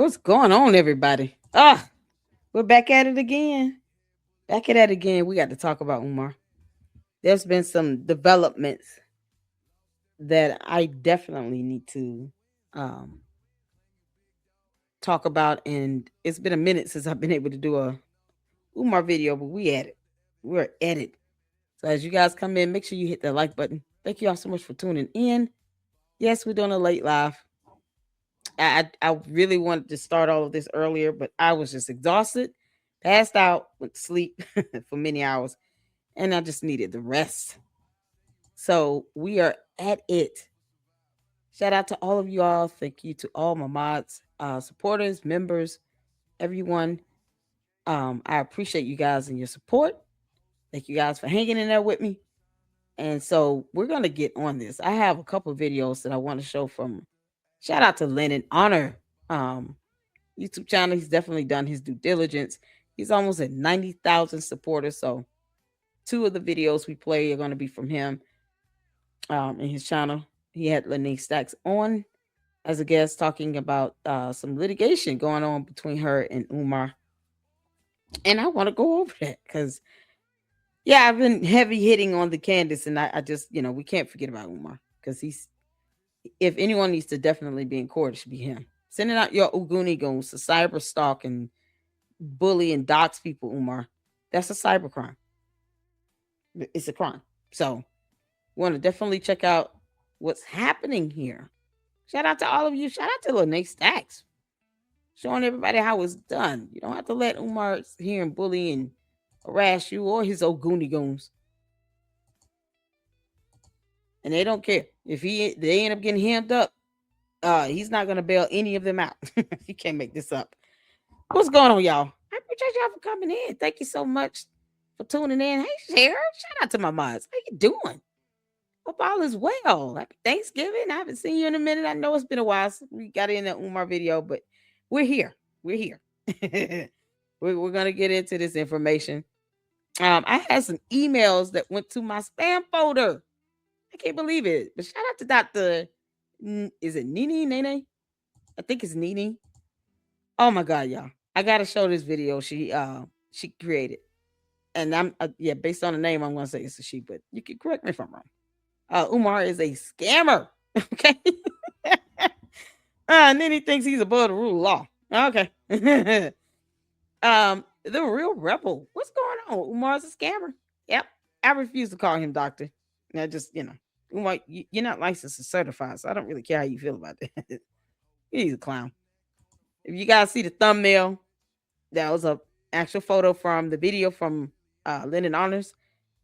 What's going on, everybody? We're back at it again. Back at it again. We got to talk about Umar. There's been some developments that I definitely need to um, talk about, and it's been a minute since I've been able to do a Umar video, but we at it. We're at it. So as you guys come in, make sure you hit that like button. Thank you all so much for tuning in. Yes, we're doing a late live. I really wanted to start all of this earlier, but I was just exhausted, passed out, went to sleep for many hours, and I just needed the rest. So we are at it. Shout out to all of you all. Thank you to all my mods, supporters, members, everyone. I appreciate you guys and your support. Thank you guys for hanging in there with me. And so we're gonna get on this. I have a couple of videos that I want to show from. Shout out to Lennon Honor. Um, YouTube channel. He's definitely done his due diligence. He's almost at 90,000 supporters. So two of the videos we play are going to be from him in his channel. He had Lene Stacks on as a guest talking about some litigation going on between her and Umar. And I want to go over that because, yeah, I've been heavy hitting on the Candace, and I just, we can't forget about Umar because if anyone needs to definitely be in court, it should be him. Sending out your Uguni goons to cyber stalk and bully and dox people, Umar. That's a cyber crime. It's a crime. So, want to definitely check out what's happening here. Shout out to all of you. Shout out to Lene Stacks. Showing everybody how it's done. You don't have to let Umar here and bully and harass you or his Oguni goons. And they don't care. If they end up getting hemmed up, he's not gonna bail any of them out. You can't make this up. What's going on, y'all? I appreciate y'all for coming in. Thank you so much for tuning in. Hey, Sarah. Shout out to my mods. How you doing? Hope all is well. Happy Thanksgiving. I haven't seen you in a minute. I know it's been a while since we got in that Umar video, but we're here. We're here. we're gonna get into this information. I had some emails that went to my spam folder. I can't believe it. But shout out to Dr. Is it Nene? Nene? I think it's Nene. Oh my God, y'all. I gotta show this video she created. And I'm based on the name, I'm gonna say it's a she, but you can correct me if I'm wrong. Umar is a scammer. Okay. And then he thinks he's above the rule of law. Okay. The real rebel. What's going on? Umar's a scammer. Yep. I refuse to call him doctor. Now just, Umar, you're not licensed or certified, so I don't really care how you feel about that. He's a clown. If you guys see the thumbnail, that was a actual photo from the video from Lennon Honors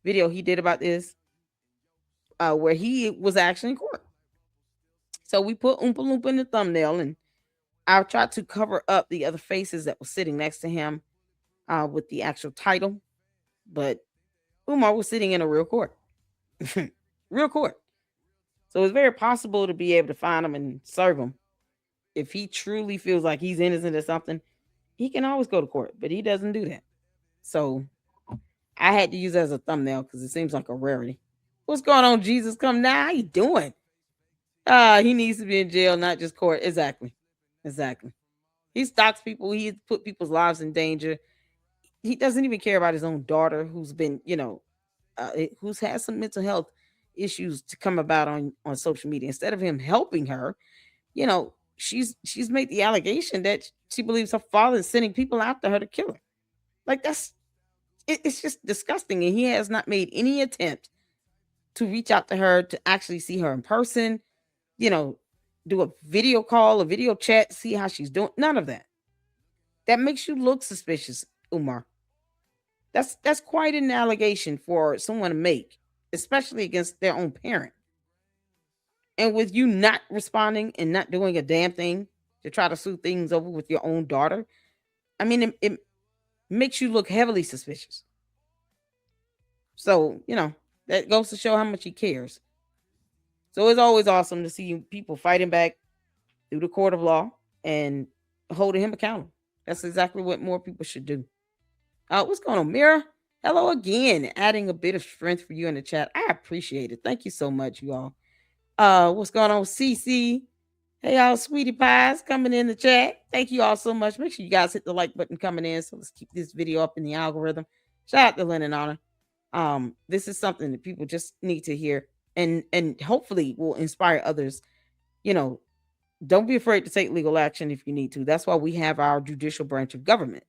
video he did about this, where he was actually in court. So we put Oompa Loompa in the thumbnail, and I tried to cover up the other faces that were sitting next to him with the actual title, but Umar was sitting in a real court. Real court. So it's very possible to be able to find him and serve him. If he truly feels like he's innocent or something, he can always go to court, but he doesn't do that. So I had to use it as a thumbnail because it seems like a rarity. What's going on, Jesus? Come now. How you doing? He needs to be in jail, not just court. Exactly. He stalks people. He put people's lives in danger. He doesn't even care about his own daughter, who's been, who's had some mental health issues to come about on social media. Instead of him helping her, she's made the allegation that she believes her father is sending people after her to kill her. Like it's just disgusting. And he has not made any attempt to reach out to her, to actually see her in person, do a video call, a video chat, see how she's doing. None of that. That makes you look suspicious, Umar. That's quite an allegation for someone to make, especially against their own parent. And with you not responding and not doing a damn thing to try to sue things over with your own daughter, I mean, it makes you look heavily suspicious. So, that goes to show how much he cares. So it's always awesome to see people fighting back through the court of law and holding him accountable. That's exactly what more people should do. What's going on, Mira? Hello again. Adding a bit of strength for you in the chat. I appreciate it. Thank you so much, you all. What's going on, CC? Hey, y'all, sweetie pies coming in the chat. Thank you all so much. Make sure you guys hit the like button coming in. So let's keep this video up in the algorithm. Shout out to Lynn and Honor. This is something that people just need to hear, and hopefully will inspire others. You know, don't be afraid to take legal action if you need to. That's why we have our judicial branch of government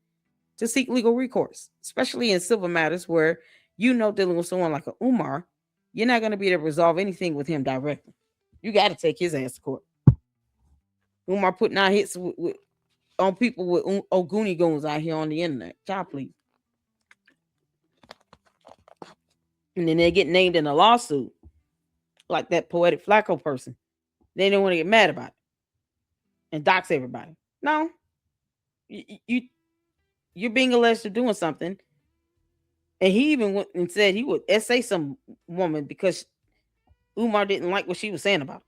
to seek legal recourse, especially in civil matters where dealing with someone like a Umar, you're not going to be able to resolve anything with him directly. You got to take his ass to court. Umar putting out hits on people with Oguni goons out here on the internet. Child, please. And then they get named in a lawsuit, like that Poetic Flacco person. They don't want to get mad about it and dox everybody. No, you you're being alleged of doing something. And he even went and said he would essay some woman because Umar didn't like what she was saying about him.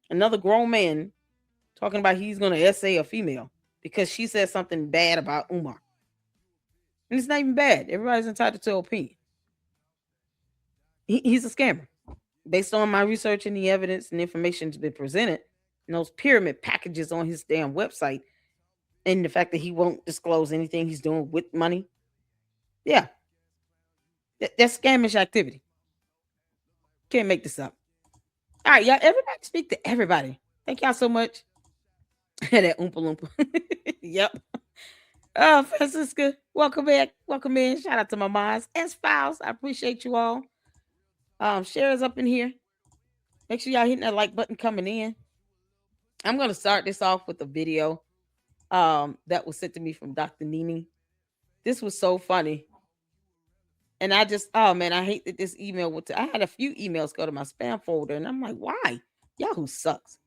Another grown man talking about he's going to essay a female because she said something bad about Umar. And it's not even bad. Everybody's entitled to opinion. He's a scammer. Based on my research and the evidence and information that's been presented, and those pyramid packages on his damn website, and the fact that he won't disclose anything he's doing with money, yeah, that's scamish activity. Can't make this up. All right, y'all. Everybody speak to everybody. Thank y'all so much. That Oompa Loompa. Yep. Francisca, welcome back. Welcome in. Shout out to my moms. S Files. I appreciate you all. Shares up in here. Make sure y'all hitting that like button coming in. I'm gonna start this off with a video that was sent to me from Dr. Nini. This was so funny. And I just, oh man, I hate that this email went to, I had a few emails go to my spam folder, and I'm like, why? Yahoo sucks.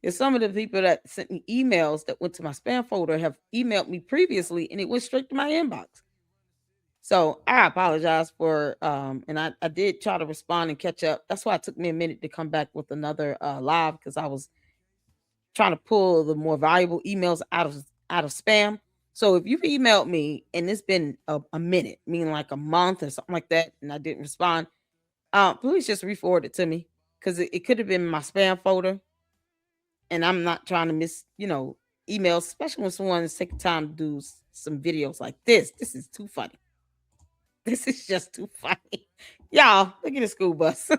And some of the people that sent me emails that went to my spam folder have emailed me previously, and it went straight to my inbox. So I apologize for, and I did try to respond and catch up. That's why it took me a minute to come back with another live, because I was trying to pull the more valuable emails out of spam. So if you've emailed me and it's been a minute, meaning like a month or something like that, and I didn't respond, please just re-forward it to me, because it could have been in my spam folder, and I'm not trying to miss, emails, especially when someone is taking time to do some videos like this. This is too funny. This is just too funny. Y'all, look at the school bus.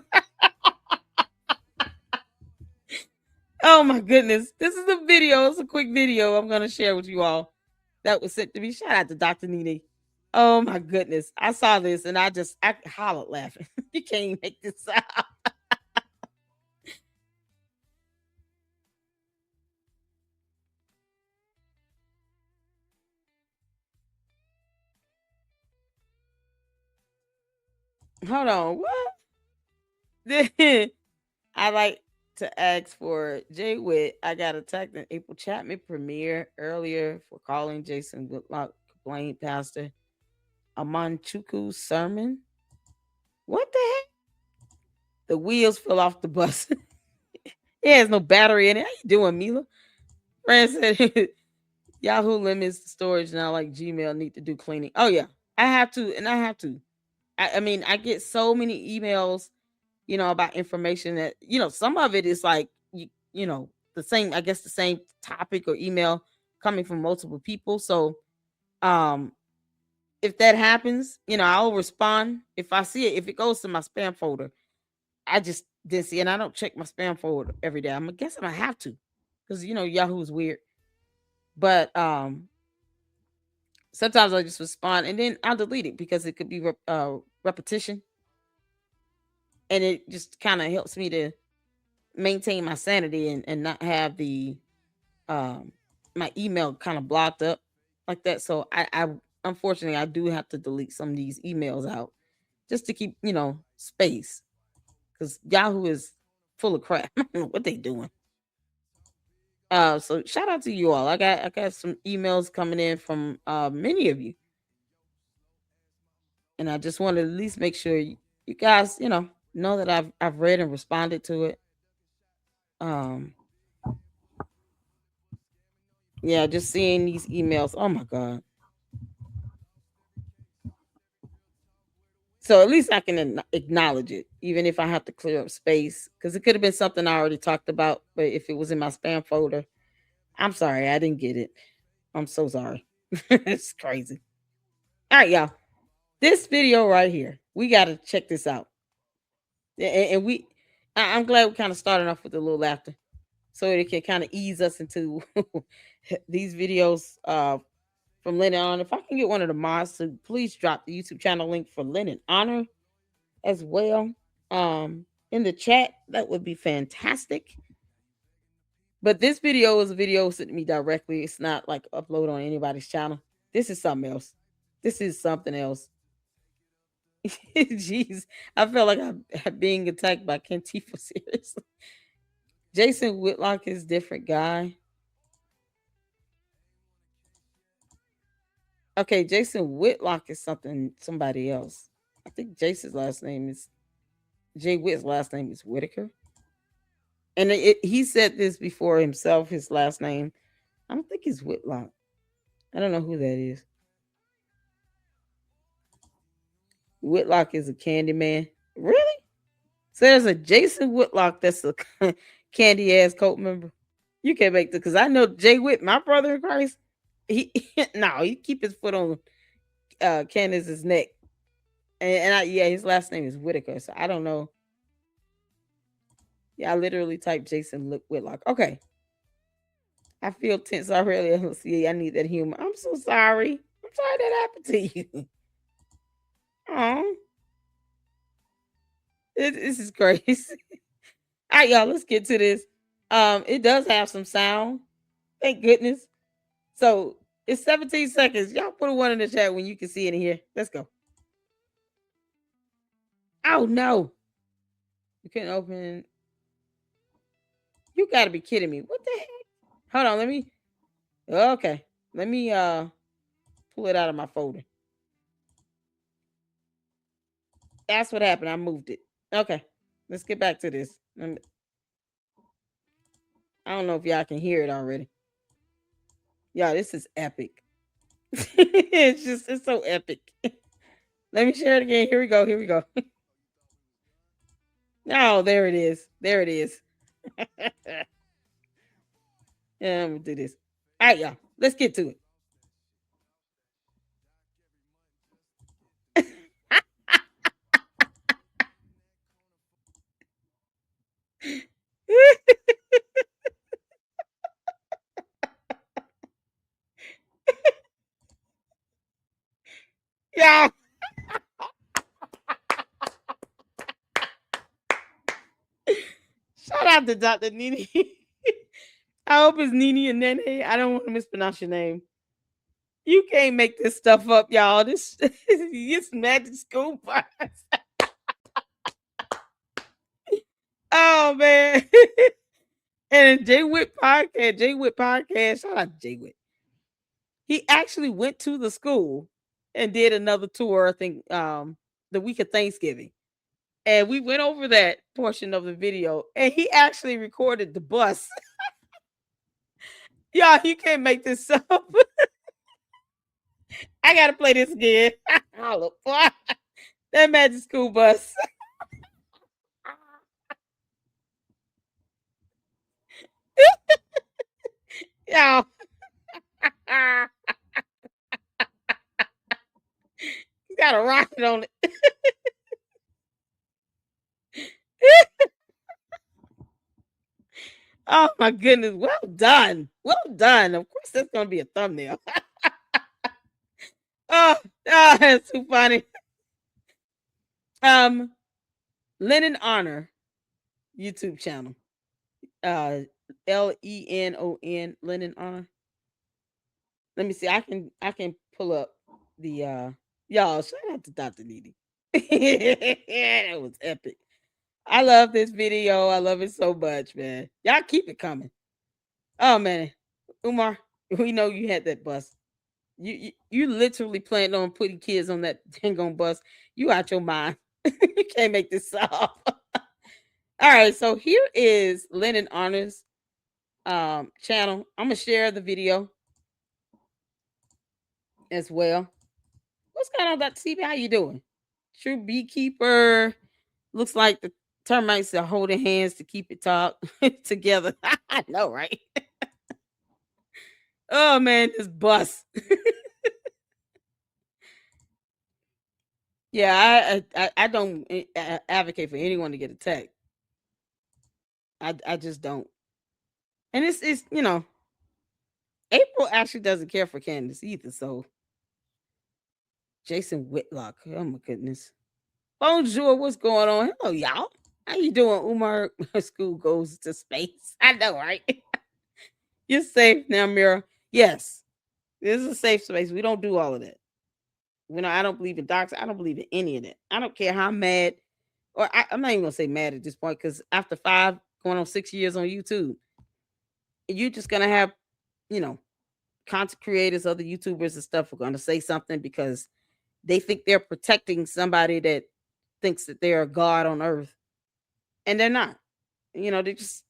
Oh my goodness. This is a video. It's a quick video I'm going to share with you all that was sent to me. Shout out to Dr. Nene. Oh my goodness. I saw this and I hollered laughing. You can't even make this out. Hold on. What? I like to ask for Jay Witt. I got attacked in April Chapman premiere earlier for calling Jason Goodluck complaint pastor Amanchuku's sermon. What the heck? The wheels fell off the bus. It has no battery in it. How you doing, Mila? Fran said Yahoo limits the storage now, like Gmail need to do cleaning. Oh yeah, I have to, and I have to. I mean, I get so many emails, about information that some of it is like the same. I guess the same topic or email coming from multiple people. So, um, if that happens, I'll respond if I see it. If it goes to my spam folder, I just didn't see, and I don't check my spam folder every day. I'm guessing I have to, because Yahoo is weird. But sometimes I just respond and then I'll delete it because it could be repetition, and it just kind of helps me to maintain my sanity and not have the my email kind of blocked up like that. So I unfortunately I do have to delete some of these emails out just to keep space, because Yahoo is full of crap. I don't know what they doing. So shout out to you all. I got some emails coming in from many of you, and I just want to at least make sure you guys know that I've read and responded to it. Um, yeah, just seeing these emails. Oh my god. So at least I can acknowledge it, even if I have to clear up space, because it could have been something I already talked about. But if it was in my spam folder, I'm sorry, I didn't get it. I'm so sorry. It's crazy. All right, y'all. This video right here, we got to check this out. And I'm glad we kind of started off with a little laughter, so it can kind of ease us into these videos from Lennon On. If I can get one of the mods to please drop the YouTube channel link for Lennon Honor as well in the chat, that would be fantastic. But this video is a video sent to me directly. It's not like upload on anybody's channel. This is something else. This is something else. Jeez, I felt like I'm being attacked by Kentifo. Seriously, Jason Whitlock is different guy. Okay, Jason Whitlock is somebody else. I think Jason's last name is Jay Witt's last name is Whitaker. And he said this before himself, his last name. I don't think it's Whitlock. I don't know who that is. Whitlock is a candy man. Really? So there's a Jason Whitlock that's a candy ass cult member. You can't make this because I know Jay Witt, my brother in Christ. He no, he keep his foot on Candace's neck. Yeah, his last name is Whitaker. So I don't know. Yeah, I literally typed Jason Whitlock. Okay. I feel tense already. See, I need that humor. I'm so sorry. I'm sorry that happened to you. Oh, this is crazy. All right, y'all, let's get to this. It does have some sound. Thank goodness. So it's 17 seconds. Y'all put a one in the chat when you can see it in here. Let's go. Oh no. You couldn't open. You gotta be kidding me. What the heck? Hold on, let me. Okay. Let me pull it out of my folder. That's what happened. I moved it. Okay. Let's get back to this. I don't know if y'all can hear it already. Y'all, this is epic. It's so epic. Let me share it again. Here we go. Here we go. Oh, there it is. There it is. Yeah, I'm gonna do this. All right, y'all. Let's get to it. Y'all. Shout out to Dr. Nene. I hope it's Nene and Nene. I don't want to mispronounce your name. You can't make this stuff up, y'all. This is magic school bus. Oh man. And Jay Witt podcast. Shout out to Jay Witt. He actually went to the school and did another tour, I think, the week of Thanksgiving. And we went over that portion of the video, and he actually recorded the bus. Y'all, you can't make this up. I gotta play this again. That magic school bus. Y'all. He's got a rocket on it. Oh my goodness. Well done. Well done. Of course, that's gonna be a thumbnail. Oh, that's too funny. Um, Lennon Honor YouTube channel. Lenon Lennon Honor. Let me see. I can pull up the y'all. Shout out to Dr. Needy. That was epic. I love this video. I love it so much, man. Y'all keep it coming. Oh man, Umar, we know you had that bus. You literally planned on putting kids on that dang on bus. You out your mind. You can't make this up. All right, so here is Lennon Honors channel. I'm gonna share the video as well. What's going on, Dr. CB? How you doing? True beekeeper. Looks like the termites are holding hands to keep it talk together. I know, right? Oh man, this bus. Yeah, I don't advocate for anyone to get attacked. I just don't. And it's April actually doesn't care for Candace either. So Jason Whitlock. Oh my goodness. Bonjour, what's going on? Hello, y'all. How you doing, Umar? School goes to space. I know, right? You're safe now, Mira. Yes, this is a safe space. We don't do all of that. I don't believe in docs. I don't believe in any of that. I don't care how mad, or I'm not even gonna say mad at this point, because after going on 6 years on YouTube, you're just gonna have, you know, content creators, other YouTubers and stuff are gonna say something because they think they're protecting somebody that thinks that they're a god on earth, and they're not. They just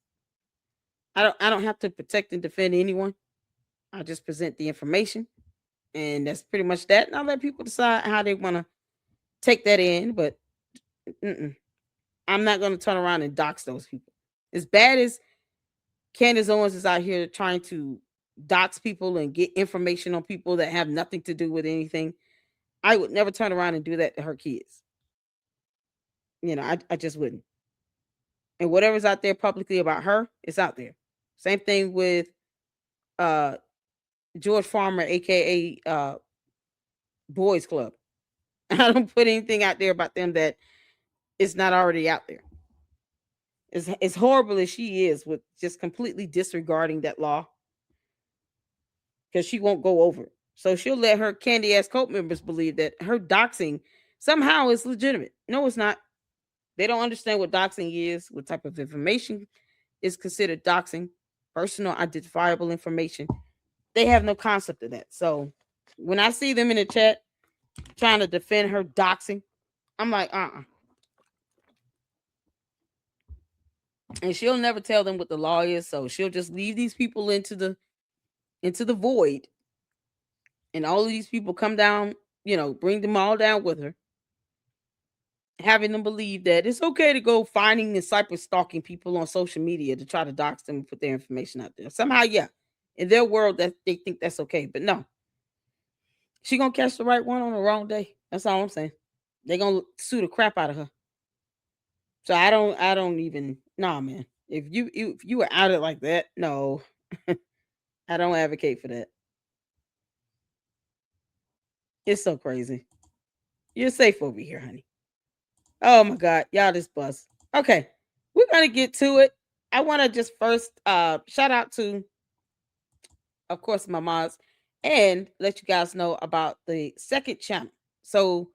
I don't have to protect and defend anyone. I just present the information, and that's pretty much that. And I'll let people decide how they want to take that in. But mm-mm, I'm not going to turn around and dox those people. As bad as Candace Owens is out here trying to dox people and get information on people that have nothing to do with anything, I would never turn around and do that to her kids. I just wouldn't. And whatever's out there publicly about her, it's out there. Same thing with uh George Farmer, aka Boys Club. I don't put anything out there about them that is not already out there. As horrible as she is with just completely disregarding that law, because she won't go over it. So she'll let her candy ass cult members believe that her doxing somehow is legitimate. No, it's not. They don't understand what doxing is, what type of information is considered doxing, personal identifiable information. They have no concept of that. So when I see them in the chat trying to defend her doxing, I'm like, and she'll never tell them what the law is, so she'll just leave these people into the void, and all of these people come down, bring them all down with her, having them believe that it's okay to go finding and cyber stalking people on social media to try to dox them and put their information out there. Somehow, yeah, in their world that they think that's okay, but no, she gonna catch the right one on the wrong day. That's all I'm saying. They gonna sue the crap out of her. So I don't even, nah, man. If you were out it like that, no, I don't advocate for that. It's so crazy. You're safe over here, honey. Oh my god, y'all, this bus. Okay, we're gonna get to it. I want to just first shout out to, of course, my moms, and let you guys know about the second channel. So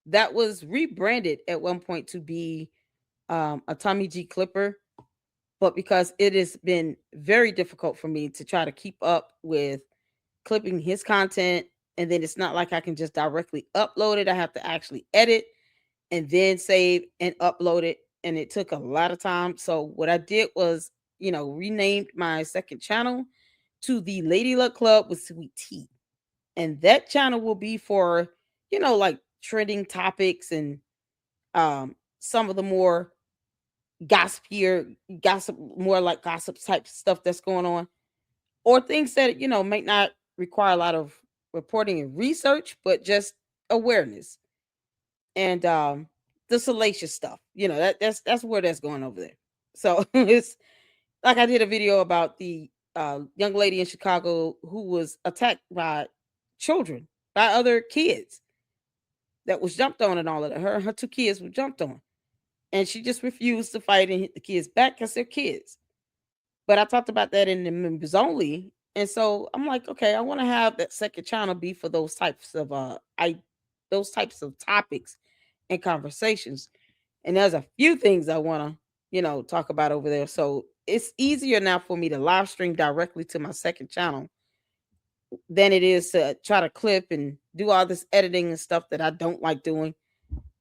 that was rebranded at one point to be a Tommy G Clipper, but because it has been very difficult for me to try to keep up with clipping his content, and then it's not like I can just directly upload it. I have to actually edit and then save and upload it, and it took a lot of time. So what I did was, renamed my second channel to the Lady Luck Club with Sweet Tea. And that channel will be for, like trending topics and some of the more gossip, more like gossip type stuff that's going on, or things that might not require a lot of reporting and research, but just awareness and the salacious stuff. That's where that's going over there. So it's like I did a video about the young lady in Chicago who was attacked by children, by other kids, that was jumped on and all of that. Her two kids were jumped on, and she just refused to fight and hit the kids back because they're kids. But I talked about that in the members only. And so I'm like, okay, I want to have that second channel be for those types of topics and conversations. And there's a few things I want to, talk about over there. So it's easier now for me to live stream directly to my second channel than it is to try to clip and do all this editing and stuff that I don't like doing.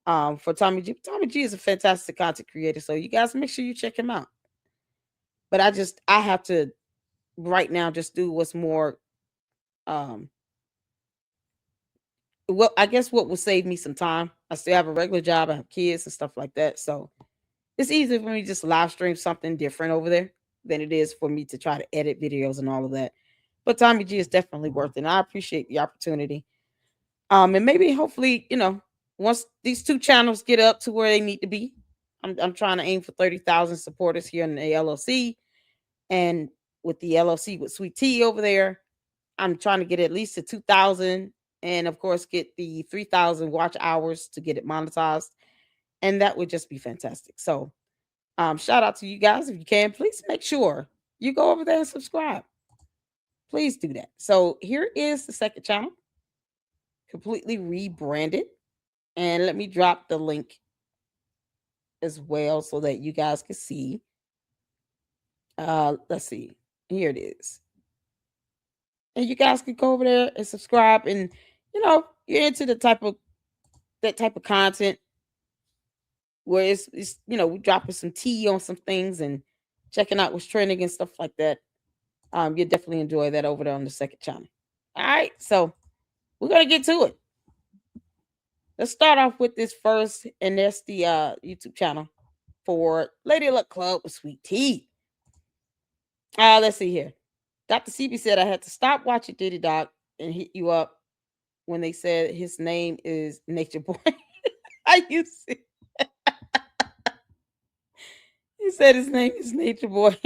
For Tommy G. Tommy G is a fantastic content creator. So you guys make sure you check him out. But I have to right now just do what's more um well, I guess what will save me some time. I still have a regular job. I have kids and stuff like that, so it's easier for me to just live stream something different over there than it is for me to try to edit videos and all of that. But Tommy G is definitely worth it. And I appreciate the opportunity. And maybe hopefully, once these two channels get up to where they need to be, I'm trying to aim for 30,000 supporters here in the LLC. And with the LLC with Sweet Tea over there, I'm trying to get at least to 2,000 and of course get the 3,000 watch hours to get it monetized. And that would just be fantastic. So shout out to you guys. If you can, please make sure you go over there and subscribe. Please do that. So here is the second channel, completely rebranded. And let me drop the link as well so that you guys can see. Let's see. Here it is. And you guys can go over there and subscribe. And you're into the type of that type of content where it's we dropping some tea on some things and checking out what's trending and stuff like that. You'll definitely enjoy that over there on the second channel. All right, so we're gonna get to it. Let's start off with this first, and that's the YouTube channel for Lady Luck Club with Sweet Tea. Let's see here. Dr. CB said I had to stop watching Diddy Doc and hit you up when they said his name is Nature Boy. I used to. He said his name is Nature Boy.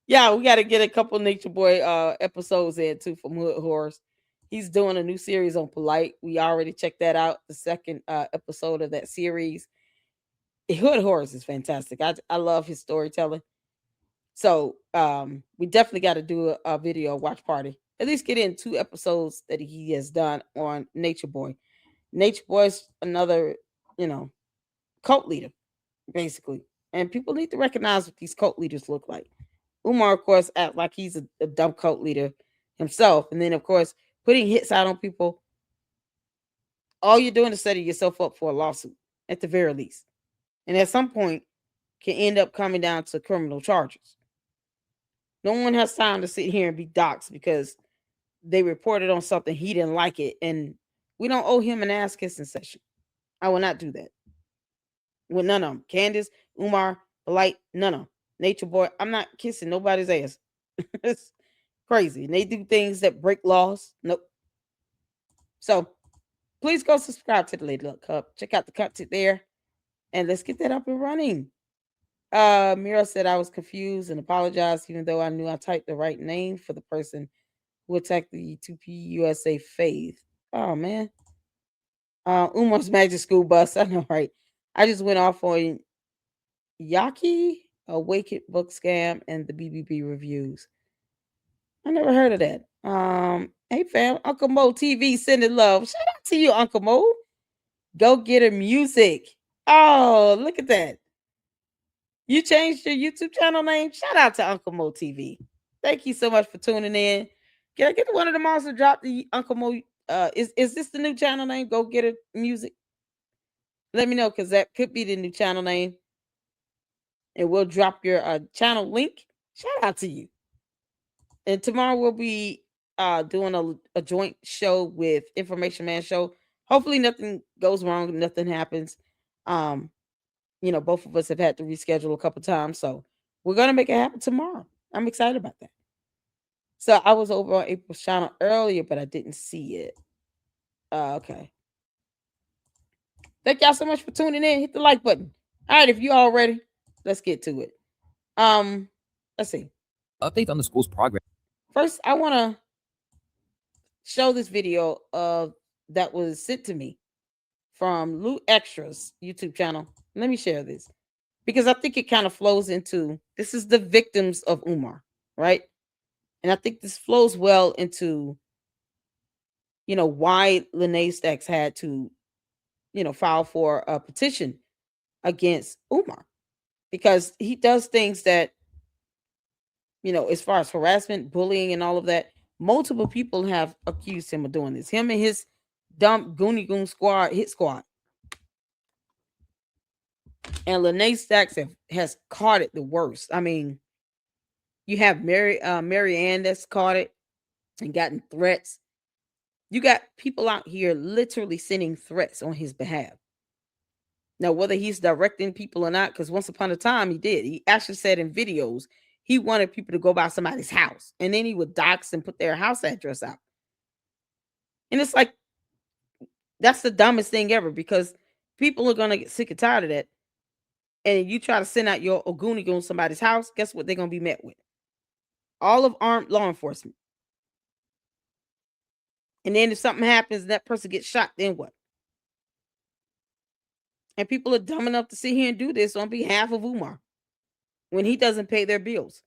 Yeah, we got to get a couple Nature Boy episodes in too from Hood Horrors. He's doing a new series on Polite. We already checked that out. The second episode of that series. Hood Horrors is fantastic. I love his storytelling. So we definitely got to do a video watch party. At least get in 2 episodes that he has done on Nature Boy. Nature Boy's another, cult leader, basically. And people need to recognize what these cult leaders look like. Umar, of course, act like he's a dumb cult leader himself. And then, of course, putting hits out on people. All you're doing is setting yourself up for a lawsuit, at the very least. And at some point, can end up coming down to criminal charges. No one has time to sit here and be doxxed because they reported on something he didn't like it. And we don't owe him an ass kissing session. I will not do that. With none of them. Candace, Umar, Polite, none of them. Nature Boy, I'm not kissing nobody's ass. It's crazy. And they do things that break laws. Nope. So please go subscribe to the Lady Luck Club. Check out the content there. And let's get that up and running. Mira said I was confused and apologized, even though I knew I typed the right name for the person who attacked the 2P USA Faith. Oh man. Umar's Magic School Bus. I know, right? I just went off on Yaki, a Wicked Book Scam, and the BBB reviews. I never heard of that. Hey fam, Uncle Mo TV sending love. Shout out to you, Uncle Mo. Go get her music. Oh, look at that. You changed your YouTube channel name. Shout out to Uncle Mo TV. Thank you so much for tuning in. Can I get one of the monsters drop the Uncle Mo? Is this the new channel name? Go get her music. Let me know because that could be the new channel name. And we'll drop your channel link. Shout out to you. And tomorrow we'll be doing a joint show with Information Man Show. Hopefully nothing goes wrong, nothing happens. Both of us have had to reschedule a couple times, so we're gonna make it happen tomorrow. I'm excited about that. So I was over on April's channel earlier, but I didn't see it. Okay. Thank y'all so much for tuning in. Hit the like button. All right, if you all ready, let's get to it. Let's see. Update on the school's progress. First, I want to show this video that was sent to me from Lou Extra's YouTube channel. Let me share this because I think it kind of flows into this is the victims of Umar, right? And I think this flows well into why Lene Stacks had to file for a petition against Umar because he does things that as far as harassment, bullying, and all of that. Multiple people have accused him of doing this. Him and his dumb Goonie Goon squad, hit squad. And Lene Stacks has caught it the worst. I mean, you have Mary Ann that's caught it and gotten threats. You got people out here literally sending threats on his behalf. Now, whether he's directing people or not, because once upon a time he did. He actually said in videos he wanted people to go by somebody's house, and then he would dox and put their house address out. And it's like that's the dumbest thing ever because people are gonna get sick and tired of that. And you try to send out your Oguni on somebody's house, guess what they're gonna be met with? All of armed law enforcement. And then if something happens, that person gets shot, then what? And people are dumb enough to sit here and do this on behalf of Umar when he doesn't pay their bills.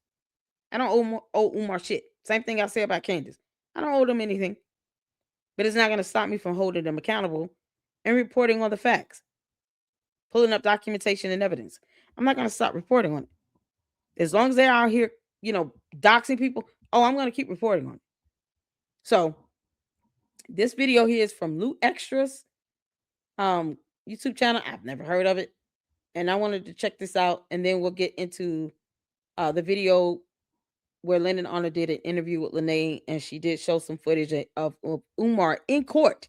I don't owe Umar shit. Same thing I say about Candace. I don't owe them anything. But it's not going to stop me from holding them accountable and reporting on the facts, pulling up documentation and evidence. I'm not going to stop reporting on it. As long as they're out here, doxing people, I'm going to keep reporting on it. So this video here is from Loot Extras YouTube channel. I've never heard of it. And I wanted to check this out. And then we'll get into the video where Lyndon Honor did an interview with Lene, and she did show some footage of Umar in court.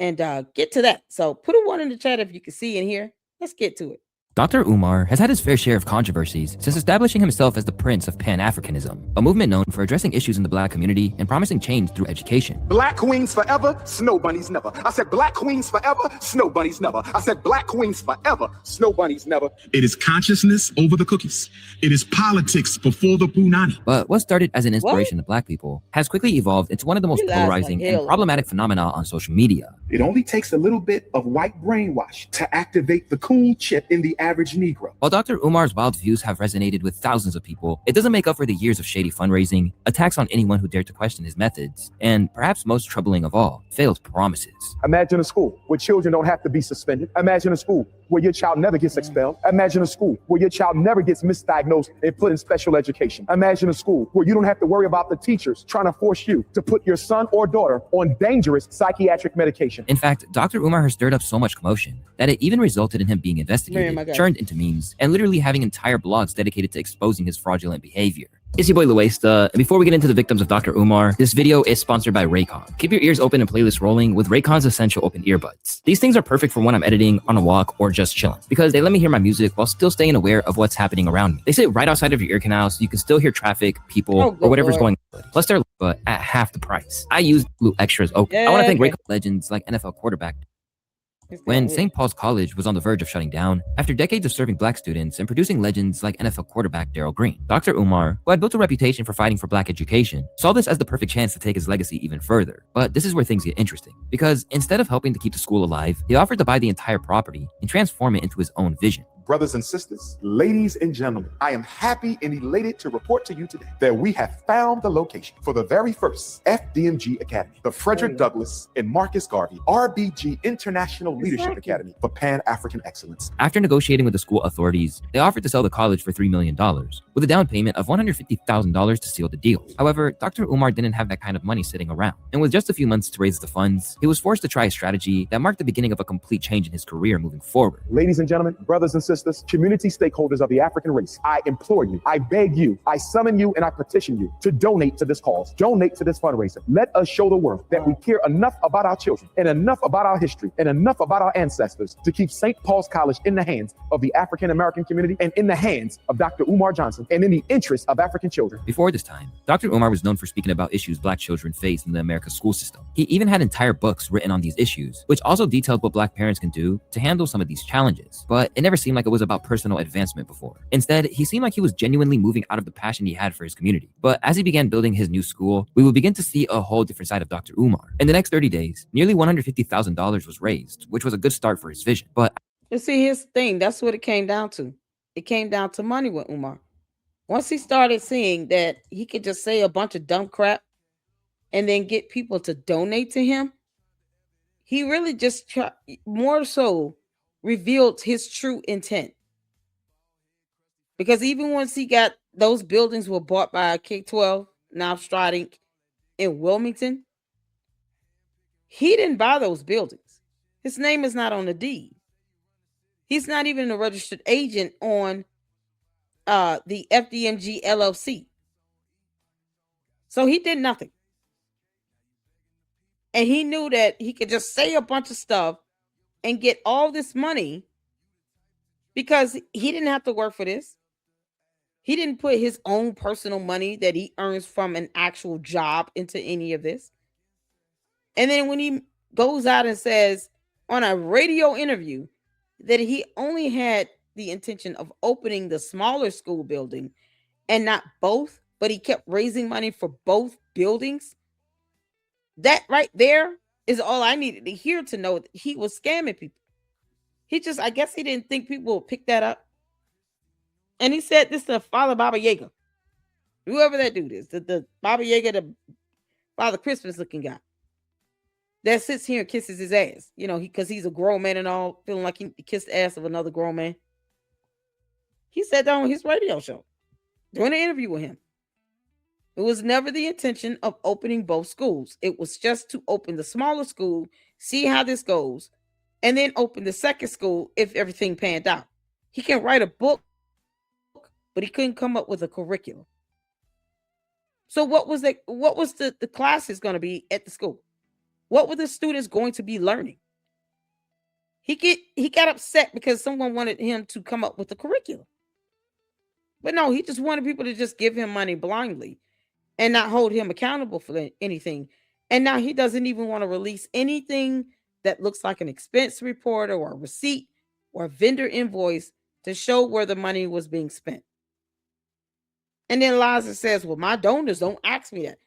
And get to that. So put a one in the chat if you can see and hear. Let's get to it. Dr. Umar has had his fair share of controversies since establishing himself as the Prince of Pan-Africanism, a movement known for addressing issues in the Black community and promising change through education. Black queens forever, snow bunnies never. I said black queens forever, snow bunnies never. I said black queens forever, snow bunnies never. It is consciousness over the cookies. It is politics before the punani. But what started as an inspiration to Black people has quickly evolved into one of the most polarizing and problematic phenomena on social media. It only takes a little bit of white brainwash to activate the cool chip in the average Negro. While Dr. Umar's wild views have resonated with thousands of people, it doesn't make up for the years of shady fundraising, attacks on anyone who dared to question his methods, and perhaps most troubling of all, failed promises. Imagine a school where children don't have to be suspended. Imagine a school where your child never gets expelled. Imagine a school where your child never gets misdiagnosed and put in special education. Imagine a school where you don't have to worry about the teachers trying to force you to put your son or daughter on dangerous psychiatric medication. In fact, Dr. Umar has stirred up so much commotion that it even resulted in him being investigated, turned into memes, and literally having entire blogs dedicated to exposing his fraudulent behavior. It's your boy Luesta, and before we get into the victims of Dr. Umar, this video is sponsored by Raycon. Keep your ears open and playlists rolling with Raycon's essential open earbuds. These things are perfect for when I'm editing, on a walk, or just chilling, because they let me hear my music while still staying aware of what's happening around me. They sit right outside of your ear canal so you can still hear traffic, people, or whatever's going on. Plus they're but at half the price. I use Blue Extras. Okay. I want to thank Raycon legends like NFL quarterback. When St. Paul's College was on the verge of shutting down, after decades of serving Black students and producing legends like NFL quarterback Darryl Green, Dr. Umar, who had built a reputation for fighting for Black education, saw this as the perfect chance to take his legacy even further. But this is where things get interesting, because instead of helping to keep the school alive, he offered to buy the entire property and transform it into his own vision. Brothers and sisters, ladies and gentlemen, I am happy and elated to report to you today that we have found the location for the very first FDMG Academy, the Frederick Douglass and Marcus Garvey RBG International Leadership Academy for Pan-African Excellence. After negotiating with the school authorities, they offered to sell the college for $3 million, with a down payment of $150,000 to seal the deal. However, Dr. Umar didn't have that kind of money sitting around, and with just a few months to raise the funds, he was forced to try a strategy that marked the beginning of a complete change in his career moving forward. Ladies and gentlemen, brothers and sisters, community stakeholders of the African race, I implore you, I beg you, I summon you, and I petition you to donate to this cause, donate to this fundraiser. Let us show the world that we care enough about our children and enough about our history and enough about our ancestors to keep St. Paul's College in the hands of the African American community and in the hands of Dr. Umar Johnson and in the interest of African children. Before this time, Dr. Umar was known for speaking about issues Black children face in the American school system. He even had entire books written on these issues, which also detailed what Black parents can do to handle some of these challenges. But it never seemed like it was about personal advancement before. Instead, he seemed like he was genuinely moving out of the passion he had for his community. But as he began building his new school, we would begin to see a whole different side of Dr. Umar. In the next 30 days, nearly $150,000 was raised, which was a good start for his vision. But you see, his thing, that's what it came down to. It came down to money with Umar. Once he started seeing that he could just say a bunch of dumb crap and then get people to donate to him, he really just more so revealed his true intent. Because even once he got those buildings were bought by K-12, now Stride Inc. in Wilmington, he didn't buy those buildings. His name is not on the deed. He's not even a registered agent on the FDMG LLC. So he did nothing. And he knew that he could just say a bunch of stuff and get all this money because he didn't have to work for this. He didn't put his own personal money that he earns from an actual job into any of this. And then when he goes out and says on a radio interview that he only had the intention of opening the smaller school building and not both, but he kept raising money for both buildings, that right there is all I needed to hear to know that he was scamming people. I guess he didn't think people would pick that up. And he said this to Father Baba Yaga, whoever that dude is, the Baba Yaga, the Father Christmas looking guy that sits here and kisses his ass, because he's a grown man and all, feeling like he kissed the ass of another grown man. He said that on his radio show during an interview with him. It was never the intention of opening both schools. It was just to open the smaller school, see how this goes, and then open the second school if everything panned out. He can write a book, but he couldn't come up with a curriculum. So what was the classes going to be at the school? What were the students going to be learning? He got upset because someone wanted him to come up with a curriculum. But no, he just wanted people to just give him money blindly and not hold him accountable for anything. And now he doesn't even want to release anything that looks like an expense report or a receipt or a vendor invoice to show where the money was being spent. And then Liza says, well, my donors don't ask me that.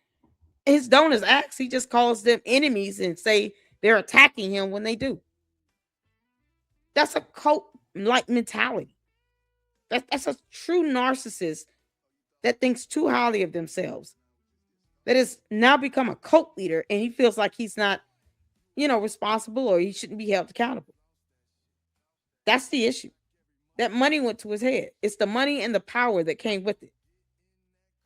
His donors ask, he just calls them enemies and say they're attacking him when they do. That's a cult-like mentality. That's a true narcissist that thinks too highly of themselves, that has now become a cult leader, and he feels like he's not, responsible, or he shouldn't be held accountable. That's the issue. That money went to his head. It's the money and the power that came with it.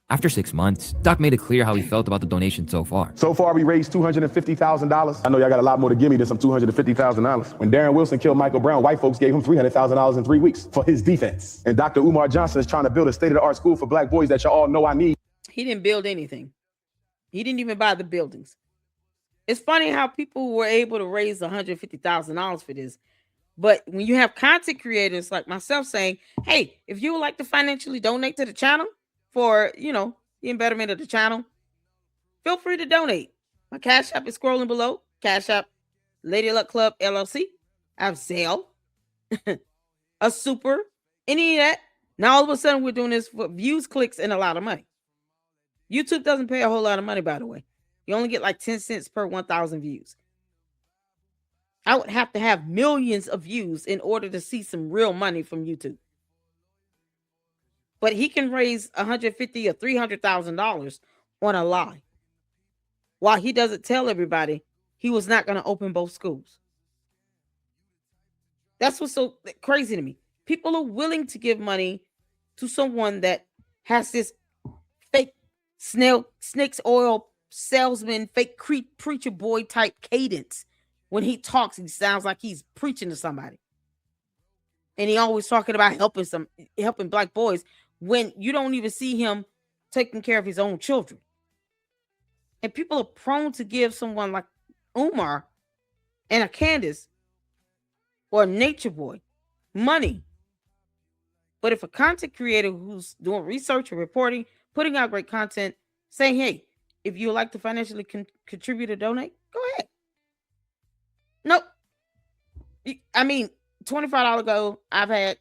After 6 months, Doc made it clear how he felt about the donation so far. So far, we raised $250,000. I know y'all got a lot more to give me than some $250,000. When Darren Wilson killed Michael Brown, white folks gave him $300,000 in 3 weeks for his defense. And Dr. Umar Johnson is trying to build a state-of-the-art school for black boys that y'all all know I need. He didn't build anything. He didn't even buy the buildings. It's funny how people were able to raise $150,000 for this. But when you have content creators like myself saying, hey, if you would like to financially donate to the channel for, the embetterment of the channel, feel free to donate. My Cash App is scrolling below. Cash App, Lady Luck Club, LLC. I have Zelle, a super, any of that. Now, all of a sudden, we're doing this for views, clicks, and a lot of money. YouTube doesn't pay a whole lot of money, by the way. You only get like 10 cents per 1,000 views. I would have to have millions of views in order to see some real money from YouTube. But he can raise $150,000 or $300,000 on a lie, while he doesn't tell everybody he was not going to open both schools. That's what's so crazy to me. People are willing to give money to someone that has this fake snake's oil salesman, fake preacher boy type cadence. When he talks, he sounds like he's preaching to somebody. And he always talking about helping black boys, when you don't even see him taking care of his own children. And people are prone to give someone like Umar and a Candace or a Nature Boy money. But if a content creator who's doing research or reporting, putting out great content, saying, hey, if you would like to financially contribute or donate, go ahead. Nope. I mean, $25 goal I've had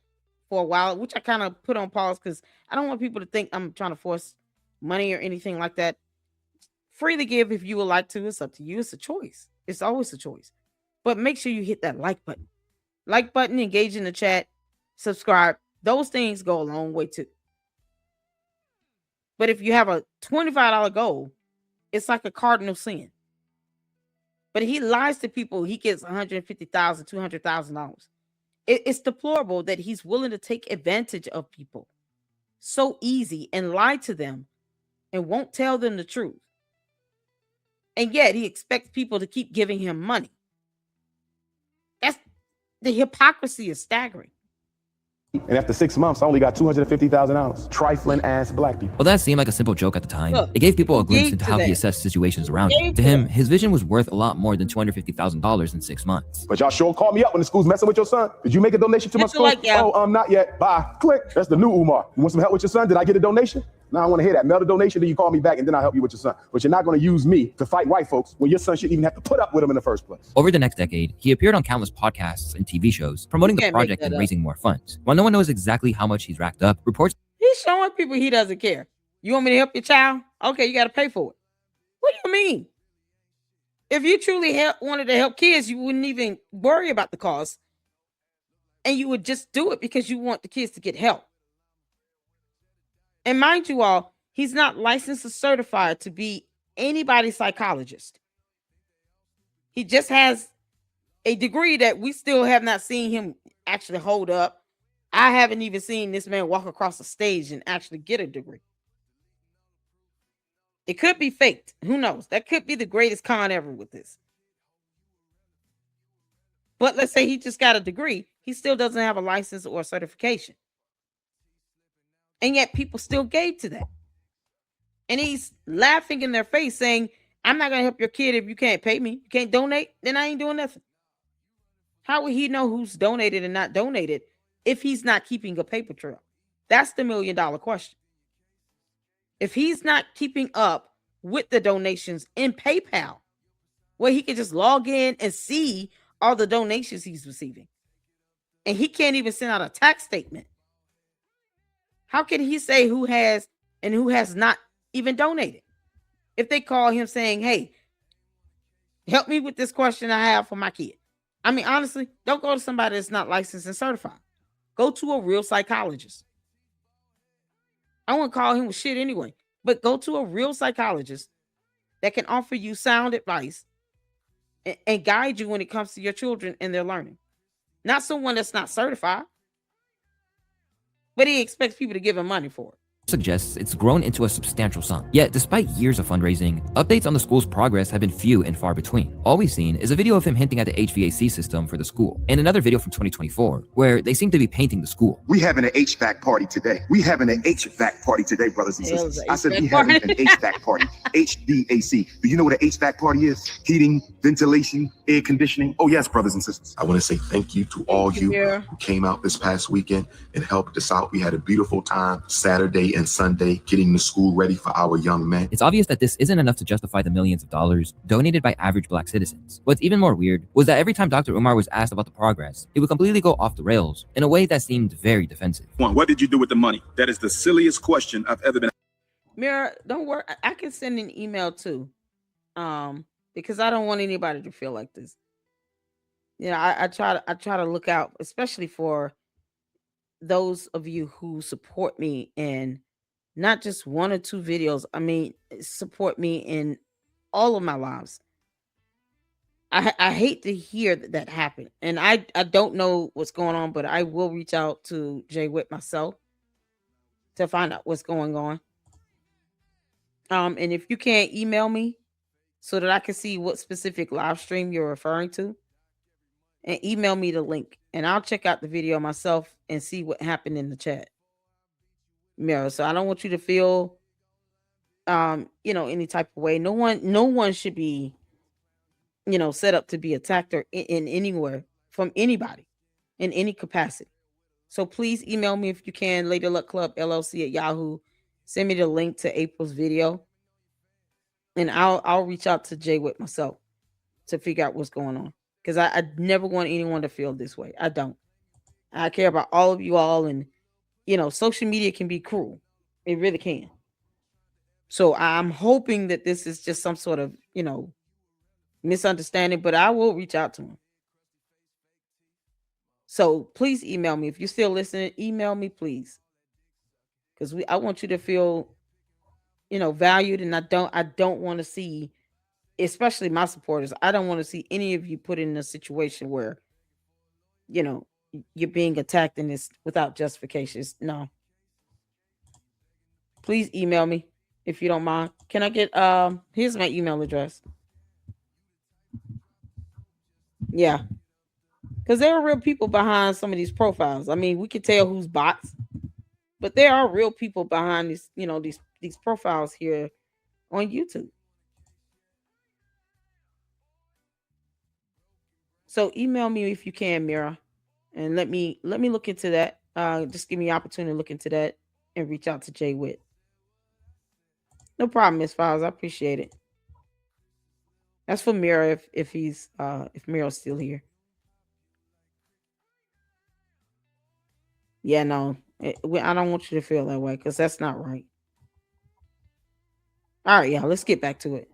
for a while, which I kind of put on pause because I don't want people to think I'm trying to force money or anything like that. Freely give if you would like to. It's up to you. It's a choice. It's always a choice. But make sure you hit that like button. Like button, engage in the chat, subscribe. Those things go a long way too. But if you have a $25 goal, it's like a cardinal sin. But he lies to people. He gets $150,000, $200,000. It's deplorable that he's willing to take advantage of people so easy and lie to them and won't tell them the truth. And yet he expects people to keep giving him money. The hypocrisy is staggering. And after 6 months, I only got $250,000. Trifling ass black people. While that seemed like a simple joke at the time, Look, it gave people a glimpse gave into to how he that. assessed situations around him. Gave To to him, that. his vision was worth a lot more than $250,000 in 6 months. But y'all sure call me up when the school's messing with your son. Did you make a donation to my Get your school? like, yeah. Oh, not yet. Bye. Click. That's the new Umar. You want some help with your son? Did I get a donation? Now I want to hear that. Mail the donation, then you call me back, and then I'll help you with your son. But you're not going to use me to fight white folks when your son shouldn't even have to put up with them in the first place. Over the next decade, he appeared on countless podcasts and TV shows, promoting the can't make project that and up. raising more funds. While no one knows exactly how much he's racked up, reports He's showing people he doesn't care. You want me to help your child? Okay, you got to pay for it. What do you mean? If you truly wanted to help kids, you wouldn't even worry about the cost. And you would just do it because you want the kids to get help. And mind you all, he's not licensed or certified to be anybody's psychologist. He just has a degree that we still have not seen him actually hold up. I haven't even seen this man walk across the stage and actually get a degree. It could be faked. Who knows? That could be the greatest con ever with this. But let's say he just got a degree. He still doesn't have a license or certification. And yet people still gave to that. And he's laughing in their face saying, I'm not going to help your kid if you can't pay me. You can't donate, then I ain't doing nothing. How would he know who's donated and not donated if he's not keeping a paper trail? That's the $1 million question. If he's not keeping up with the donations in PayPal, where he can just log in and see all the donations he's receiving, and he can't even send out a tax statement, how can he say who has and who has not even donated? If they call him saying, hey, help me with this question I have for my kid. I mean, honestly, don't go to somebody that's not licensed and certified. Go to a real psychologist. I wouldn't call him with shit anyway, but go to a real psychologist that can offer you sound advice and guide you when it comes to your children and their learning. Not someone that's not certified, but he expects people to give him money for it. Suggests it's grown into a substantial sum. Yet, despite years of fundraising, updates on the school's progress have been few and far between. All we've seen is a video of him hinting at the HVAC system for the school, and another video from 2024, where they seem to be painting the school. We having an HVAC party today. We having an HVAC party today, brothers and sisters. I said we having an HVAC party. HVAC. Do you know what an HVAC party is? Heating, ventilation, air conditioning. Oh yes, brothers and sisters. I want to say thank you to all you who came out this past weekend and helped us out. We had a beautiful time Saturday and Sunday getting the school ready for our young men. It's obvious that this isn't enough to justify the millions of dollars donated by average black citizens. What's even more weird was that every time Dr. Umar was asked about the progress, he would completely go off the rails in a way that seemed very defensive. What did you do with the money? That is the silliest question I've ever been. Mira, don't worry. I can send an email too, because I don't want anybody to feel like this. You know, I try to look out, especially for those of you who support me in not just one or two videos. I mean, support me in all of my lives. I hate to hear that happen. And I don't know what's going on, but I will reach out to Jay Witt myself to find out what's going on. And if you can't email me so that I can see what specific live stream you're referring to, and email me the link, and I'll check out the video myself and see what happened in the chat. Mira, so I don't want you to feel any type of way. No one should be set up to be attacked or in anywhere from anybody in any capacity. So please email me if you can, Lady Luck Club LLC at Yahoo. Send me the link to April's video, and I'll reach out to Jay with myself to figure out what's going on, because I never want anyone to feel this way. I don't. I care about all of you all, and social media can be cruel. It really can. So I'm hoping that this is just some sort of misunderstanding, but I will reach out to him. So please email me if you're still listening. Email me, please, because I want you to feel valued, and I don't want to see, especially my supporters, I don't want to see any of you put in a situation where you're being attacked in this without justifications. No. Please email me if you don't mind. Can I get here's my email address. Yeah. Because there are real people behind some of these profiles. I mean, we can tell who's bots, but there are real people behind these, these profiles here on YouTube. So email me if you can, Mira, and let me look into that. Just give me an opportunity to look into that and reach out to Jay Witt. No problem, Miss Files. I appreciate it. That's for Mira if Mira's still here. Yeah, no, I don't want you to feel that way because that's not right. All right, yeah, let's get back to it.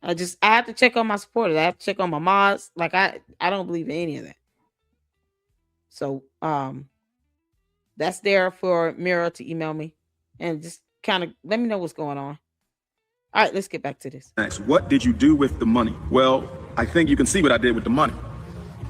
I have to check on my supporters. I have to check on my mods. Like I don't believe in any of that. So that's there for Mira to email me and just kind of let me know what's going on. All right, let's get back to this. Next, what did you do with the money? Well, I think you can see what I did with the money.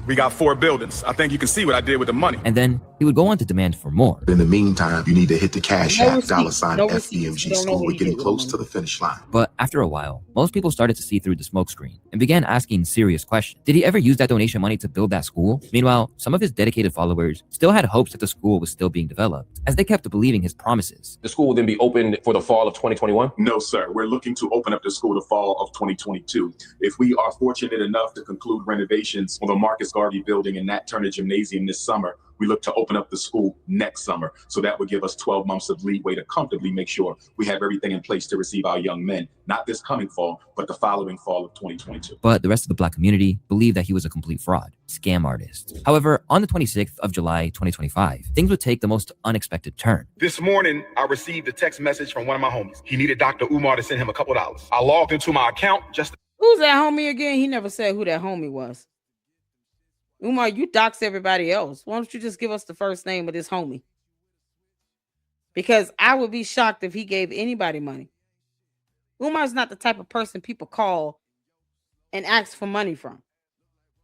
We got 4 buildings. I think you can see what I did with the money. And then he would go on to demand for more. In the meantime, you need to hit the Cash App, $FBMG school. We're getting close to the finish line. But after a while, most people started to see through the smokescreen and began asking serious questions. Did he ever use that donation money to build that school? Meanwhile, some of his dedicated followers still had hopes that the school was still being developed, as they kept believing his promises. The school will then be opened for the fall of 2021? No, sir. We're looking to open up the school the fall of 2022. If we are fortunate enough to conclude renovations on the Marcus Garvey building and Nat Turner Gymnasium this summer, we look to open up the school next summer. So that would give us 12 months of leeway to comfortably make sure we have everything in place to receive our young men, not this coming fall, but the following fall of 2022. But the rest of the Black community believed that he was a complete fraud, scam artist. However, on the 26th of July, 2025, things would take the most unexpected turn. This morning, I received a text message from one of my homies. He needed Dr. Umar to send him a couple dollars. I logged into my account just... Who's that homie again? He never said who that homie was. Umar, you dox everybody else. Why don't you just give us the first name of this homie? Because I would be shocked if he gave anybody money. Umar's not the type of person people call and ask for money from,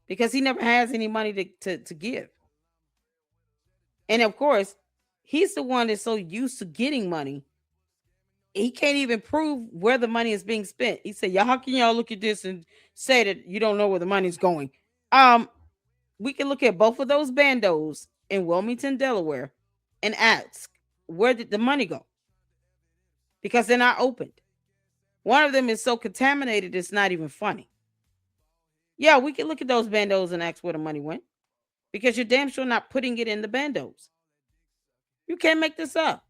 because he never has any money to give. And of course, he's the one that's so used to getting money, he can't even prove where the money is being spent. He said, how can y'all look at this and say that you don't know where the money's going? We can look at both of those bandos in Wilmington, Delaware, and ask, where did the money go? Because they're not opened. One of them is so contaminated, it's not even funny. Yeah, we can look at those bandos and ask where the money went, because you're damn sure not putting it in the bandos. You can't make this up.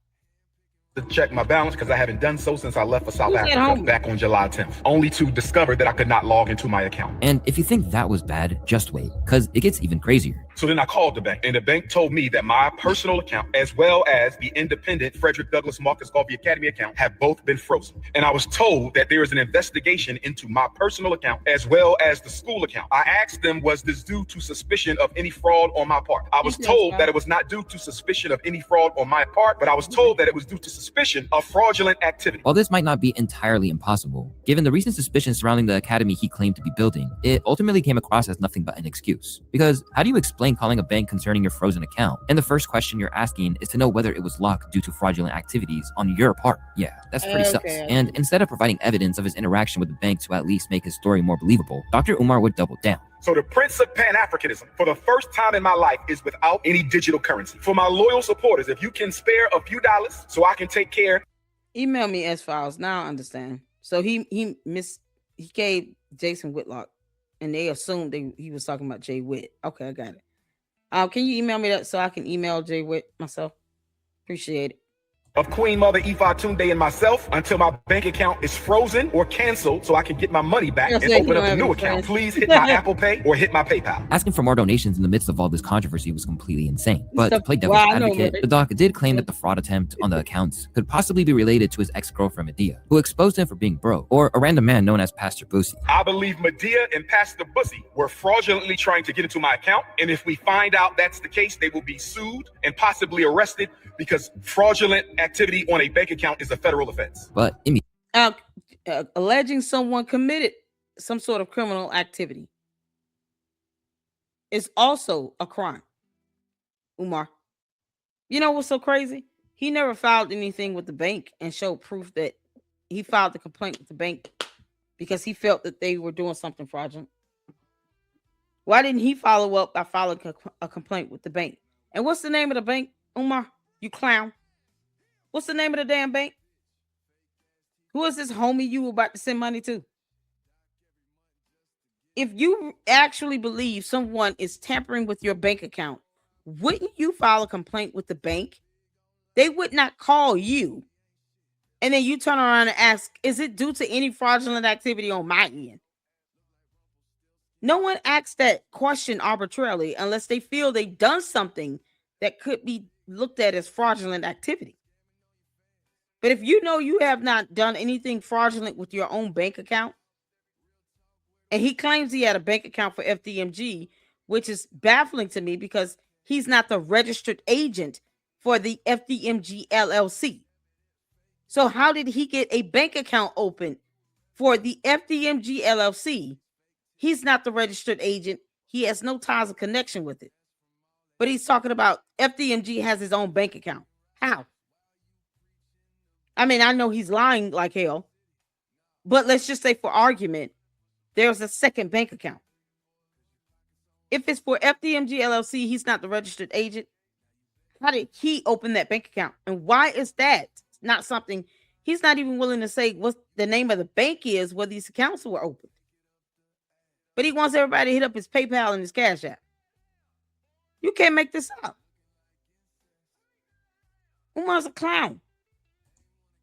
To check my balance because I haven't done so since I left for South Africa back on July 10th, only to discover that I could not log into my account. And if you think that was bad, just wait, because it gets even crazier. So then I called the bank, and the bank told me that my personal account, as well as the independent Frederick Douglass Marcus Garvey Academy account, have both been frozen. And I was told that there is an investigation into my personal account, as well as the school account. I asked them, was this due to suspicion of any fraud on my part? I was told that it was not due to suspicion of any fraud on my part, but I was told that it was due to suspicion of fraudulent activity. While this might not be entirely impossible, given the recent suspicions surrounding the academy he claimed to be building, it ultimately came across as nothing but an excuse. Because how do you explain calling a bank concerning your frozen account, and the first question you're asking is to know whether it was locked due to fraudulent activities on your part? Yeah, that's pretty sus. And instead of providing evidence of his interaction with the bank to at least make his story more believable, Dr. Umar would double down. So the Prince of Pan-Africanism, for the first time in my life, is without any digital currency. For my loyal supporters, if you can spare a few dollars so I can take care. Email me S-Files. Now I understand. So he gave Jason Whitlock, and they assumed he was talking about Jay Witt. Okay, I got it. Can you email me that so I can email Jay Witt myself? Appreciate it. Of Queen Mother Ifa Tunde and myself until my bank account is frozen or canceled so I can get my money back and open up a new account. Please hit my Apple Pay or hit my PayPal. Asking for more donations in the midst of all this controversy was completely insane. But to play devil's advocate, the doc did claim that the fraud attempt on the accounts could possibly be related to his ex-girlfriend Medea, who exposed him for being broke, or a random man known as Pastor Boosie. I believe Medea and Pastor Boosie were fraudulently trying to get into my account, and if we find out that's the case, they will be sued and possibly arrested, because fraudulent activity on a bank account is a federal offense. But alleging someone committed some sort of criminal activity is also a crime, Umar. You know what's so crazy? He never filed anything with the bank and showed proof that he filed the complaint with the bank because he felt that they were doing something fraudulent. Why didn't he follow up by filing a complaint with the bank? And what's the name of the bank, Umar? You clown. What's the name of the damn bank? Who is this homie you were about to send money to? If you actually believe someone is tampering with your bank account, wouldn't you file a complaint with the bank? They would not call you. And then you turn around and ask, is it due to any fraudulent activity on my end? No one asks that question arbitrarily unless they feel they've done something that could be looked at as fraudulent activity. But if you know you have not done anything fraudulent with your own bank account, and he claims he had a bank account for FDMG, which is baffling to me because he's not the registered agent for the FDMG LLC. So how did he get a bank account open for the FDMG LLC? He's not the registered agent. He has no ties or connection with it. But he's talking about FDMG has his own bank account. How? I mean, I know he's lying like hell, but let's just say for argument, there's a second bank account. If it's for FDMG LLC, he's not the registered agent. How did he open that bank account? And why is that not something he's not even willing to say what the name of the bank is where these accounts were opened? But he wants everybody to hit up his PayPal and his Cash App. You can't make this up. Umar's a clown.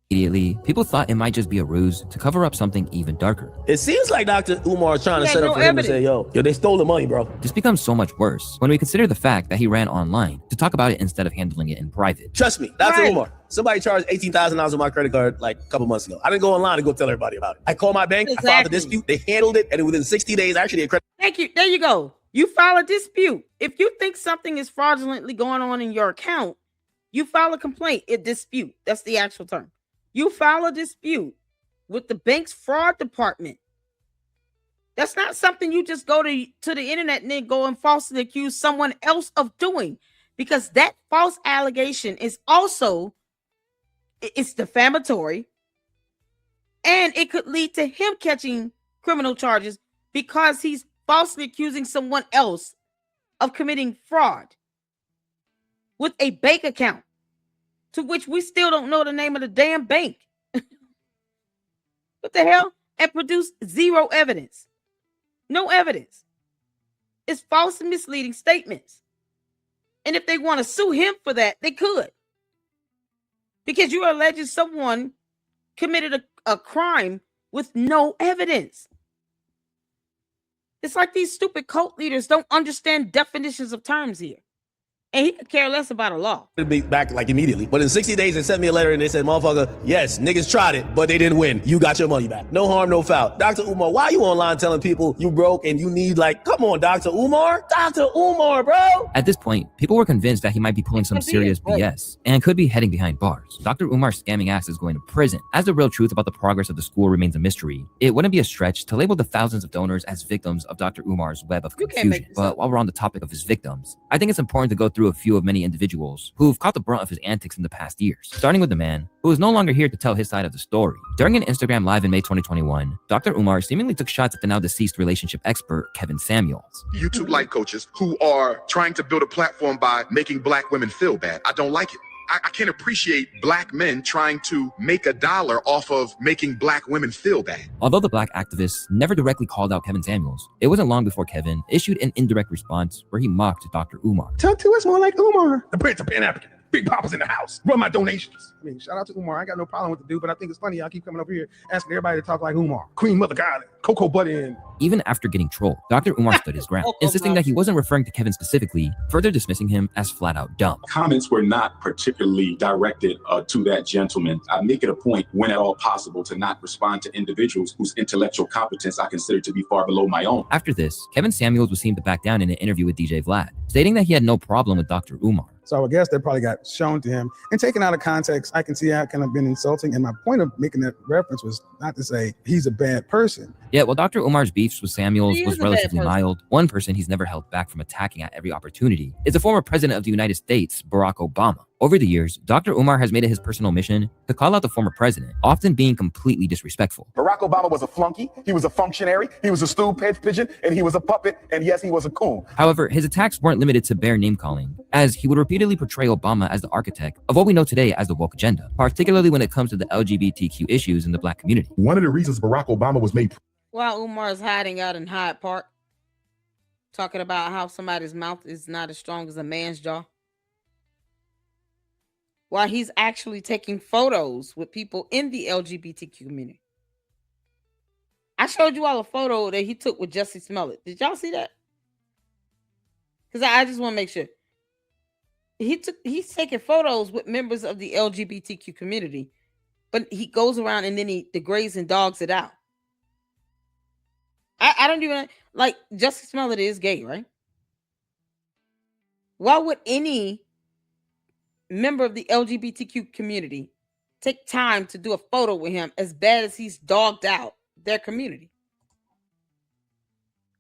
Immediately, people thought it might just be a ruse to cover up something even darker. It seems like Dr. Umar is trying to set up for him to say, yo, they stole the money, bro. This becomes so much worse when we consider the fact that he ran online to talk about it instead of handling it in private. Trust me, Dr. Umar, somebody charged $18,000 on my credit card like a couple months ago. I didn't go online to go tell everybody about it. I called my bank, I filed a dispute, they handled it, and within 60 days, actually, a credit. Thank you. There you go. You file a dispute. If you think something is fraudulently going on in your account, you file a complaint, a dispute. That's the actual term. You file a dispute with the bank's fraud department. That's not something you just go to the internet and then go and falsely accuse someone else of doing, because that false allegation is also, it's defamatory, and it could lead to him catching criminal charges because he's falsely accusing someone else of committing fraud with a bank account, to which we still don't know the name of the damn bank. What the hell? And produce zero evidence. No evidence. It's false and misleading statements. And if they want to sue him for that, they could. Because you're alleging someone committed a crime with no evidence. It's like these stupid cult leaders don't understand definitions of terms here. And he could care less about a law. It'd be back like immediately. But in 60 days, they sent me a letter and they said, motherfucker, yes, niggas tried it, but they didn't win. You got your money back. No harm, no foul. Dr. Umar, why are you online telling people you broke and you need, like, come on, Dr. Umar? Dr. Umar, bro. At this point, people were convinced that he might be pulling some serious BS and could be heading behind bars. Dr. Umar's scamming ass is going to prison. As the real truth about the progress of the school remains a mystery, it wouldn't be a stretch to label the thousands of donors as victims of Dr. Umar's web of confusion. But while we're on the topic of his victims, I think it's important to go through a few of many individuals who've caught the brunt of his antics in the past years, starting with the man who is no longer here to tell his side of the story. During an Instagram live in May 2021, Dr. Umar seemingly took shots at the now deceased relationship expert Kevin Samuels. YouTube life coaches who are trying to build a platform by making black women feel bad. I don't like it. I can't appreciate black men trying to make $1 off of making black women feel bad. Although the black activists never directly called out Kevin Samuels, it wasn't long before Kevin issued an indirect response where he mocked Dr. Umar. Talk to us more like Umar. The Prince of Pan-African. Big Papa's in the house. Run my donations. I mean, shout out to Umar. I got no problem with the dude, but I think it's funny. I keep coming up here asking everybody to talk like Umar. Queen Mother God, Cocoa Butter in. Even after getting trolled, Dr. Umar stood his ground, insisting that he wasn't referring to Kevin specifically, further dismissing him as flat out dumb. Comments were not particularly directed to that gentleman. I make it a point, when at all possible, to not respond to individuals whose intellectual competence I consider to be far below my own. After this, Kevin Samuels was seen to back down in an interview with DJ Vlad, stating that he had no problem with Dr. Umar. So I guess that probably got shown to him and taken out of context. I can see how it kind of been insulting. And my point of making that reference was not to say he's a bad person. Yet while Dr. Umar's beefs with Samuels was relatively mild, one person he's never held back from attacking at every opportunity is the former president of the United States, Barack Obama. Over the years, Dr. Umar has made it his personal mission to call out the former president, often being completely disrespectful. Barack Obama was a flunky, he was a functionary, he was a stool pigeon, and he was a puppet, and yes, he was a coon. However, his attacks weren't limited to bare name-calling, as he would repeatedly portray Obama as the architect of what we know today as the woke agenda, particularly when it comes to the LGBTQ issues in the Black community. One of the reasons Barack Obama was made... While Umar is hiding out in Hyde Park, talking about how somebody's mouth is not as strong as a man's jaw, while he's actually taking photos with people in the LGBTQ community. I showed you all a photo that he took with Jussie Smollett. Did y'all see that? Because I just want to make sure. He's taking photos with members of the LGBTQ community, but he goes around and then he degrades and dogs it out. I don't even like Jussie Smollett is gay, right? Why would any member of the LGBTQ community take time to do a photo with him as bad as he's dogged out their community?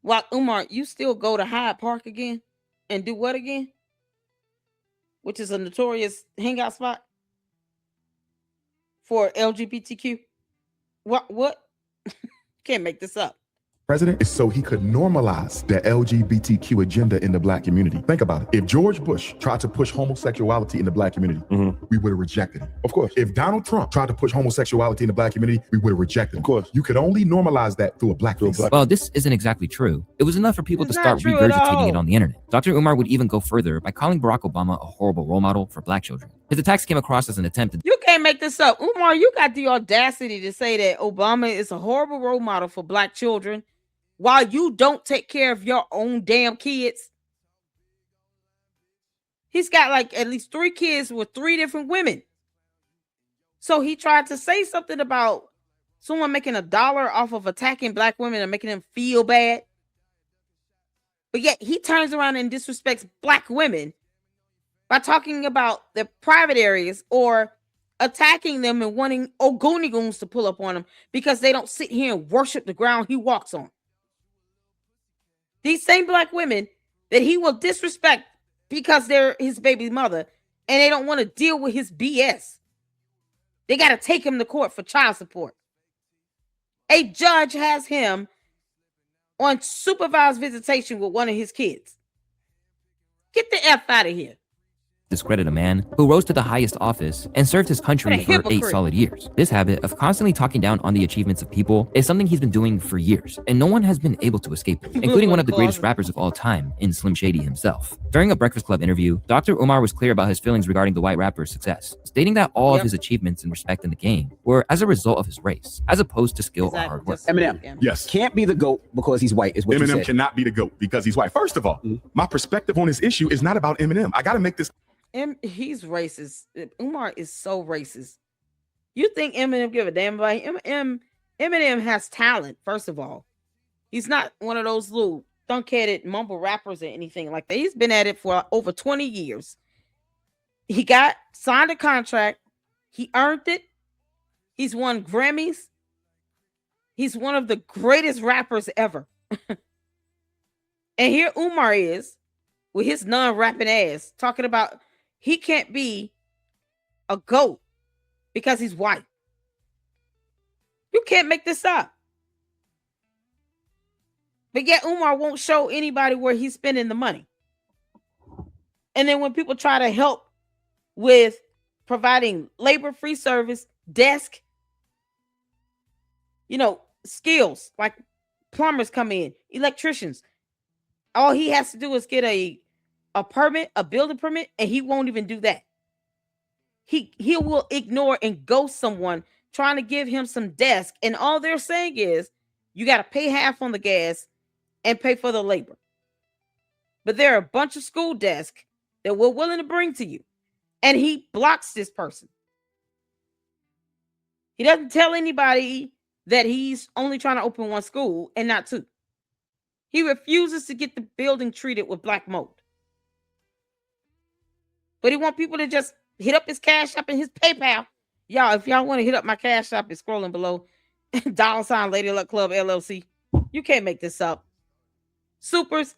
While Umar, you still go to Hyde Park again and do what again? Which is a notorious hangout spot for LGBTQ. What? Can't make this up. President is so he could normalize the LGBTQ agenda in the Black community. Think about it. If George Bush tried to push homosexuality in the Black community, we would have rejected him. Of course. If Donald Trump tried to push homosexuality in the Black community, we would have rejected him. Of course. You could only normalize that through a blackface. Well, this isn't exactly true. It was enough for people to start regurgitating it on the internet. Dr. Umar would even go further by calling Barack Obama a horrible role model for Black children. His attacks came across as an attempt to... You can't make this up. Umar, you got the audacity to say that Obama is a horrible role model for Black children while you don't take care of your own damn kids. He's got like at least 3 kids with 3 different women. So he tried to say something about someone making $1 off of attacking Black women and making them feel bad. But yet he turns around and disrespects Black women by talking about their private areas or attacking them and wanting Ogoonigoons to pull up on them because they don't sit here and worship the ground he walks on. These same Black women that he will disrespect because they're his baby mother and they don't want to deal with his BS. They got to take him to court for child support. A judge has him on supervised visitation with one of his kids. Get the F out of here. Discredit a man who rose to the highest office and served his country for 8 solid years. This habit of constantly talking down on the achievements of people is something he's been doing for years, and no one has been able to escape it, including one of the greatest rappers of all time in Slim Shady himself. During a Breakfast Club interview, Dr. Umar was clear about his feelings regarding the white rapper's success, stating that all of his achievements and respect in the game were as a result of his race, as opposed to skill or hard work. Eminem, yes, can't be the GOAT because he's white, is what you said. Eminem cannot be the GOAT because he's white. First of all, my perspective on this issue is not about Eminem. I got to make this... He's racist. Umar is so racist. You think Eminem give a damn about him? Eminem has talent, first of all. He's not one of those little thunk-headed mumble rappers or anything like that. He's been at it for over 20 years. He got signed a contract. He earned it. He's won Grammys. He's one of the greatest rappers ever. And here Umar is with his non-rapping ass talking about he can't be a GOAT because he's white. You can't make this up. But yet Umar won't show anybody where he's spending the money. And then when people try to help with providing labor, free service, desk, skills like plumbers come in, electricians, all he has to do is get a permit, a building permit, and he won't even do that. He will ignore and ghost someone trying to give him some desk, and all they're saying is you got to pay half on the gas and pay for the labor. But there are a bunch of school desks that we're willing to bring to you, and he blocks this person. He doesn't tell anybody that he's only trying to open 1 school and not 2. He refuses to get the building treated with black mold. But he wants people to just hit up his Cash App and his PayPal. Y'all, if y'all want to hit up my Cash App, it's scrolling below. $ Lady Luck Club LLC. You can't make this up. Supers,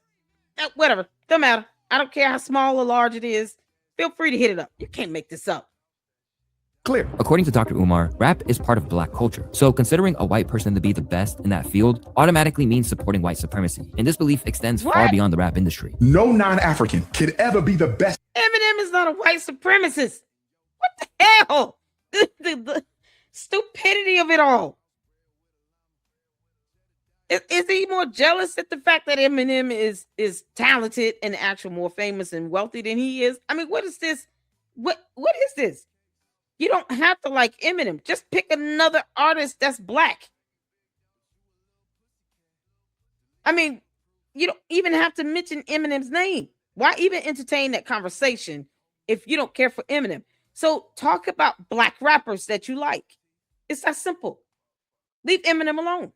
whatever. Don't matter. I don't care how small or large it is. Feel free to hit it up. You can't make this up. Clear. According to Dr. Umar, rap is part of black culture. So considering a white person to be the best in that field automatically means supporting white supremacy. And this belief extends far beyond the rap industry. No non-African can ever be the best. Eminem is not a white supremacist. What the hell? The stupidity of it all. Is he more jealous at the fact that Eminem is talented and actually more famous and wealthy than he is? I mean, what is this? What is this? You don't have to like Eminem. Just pick another artist that's black. I mean, you don't even have to mention Eminem's name. Why even entertain that conversation if you don't care for Eminem? So talk about black rappers that you like. It's that simple. Leave Eminem alone.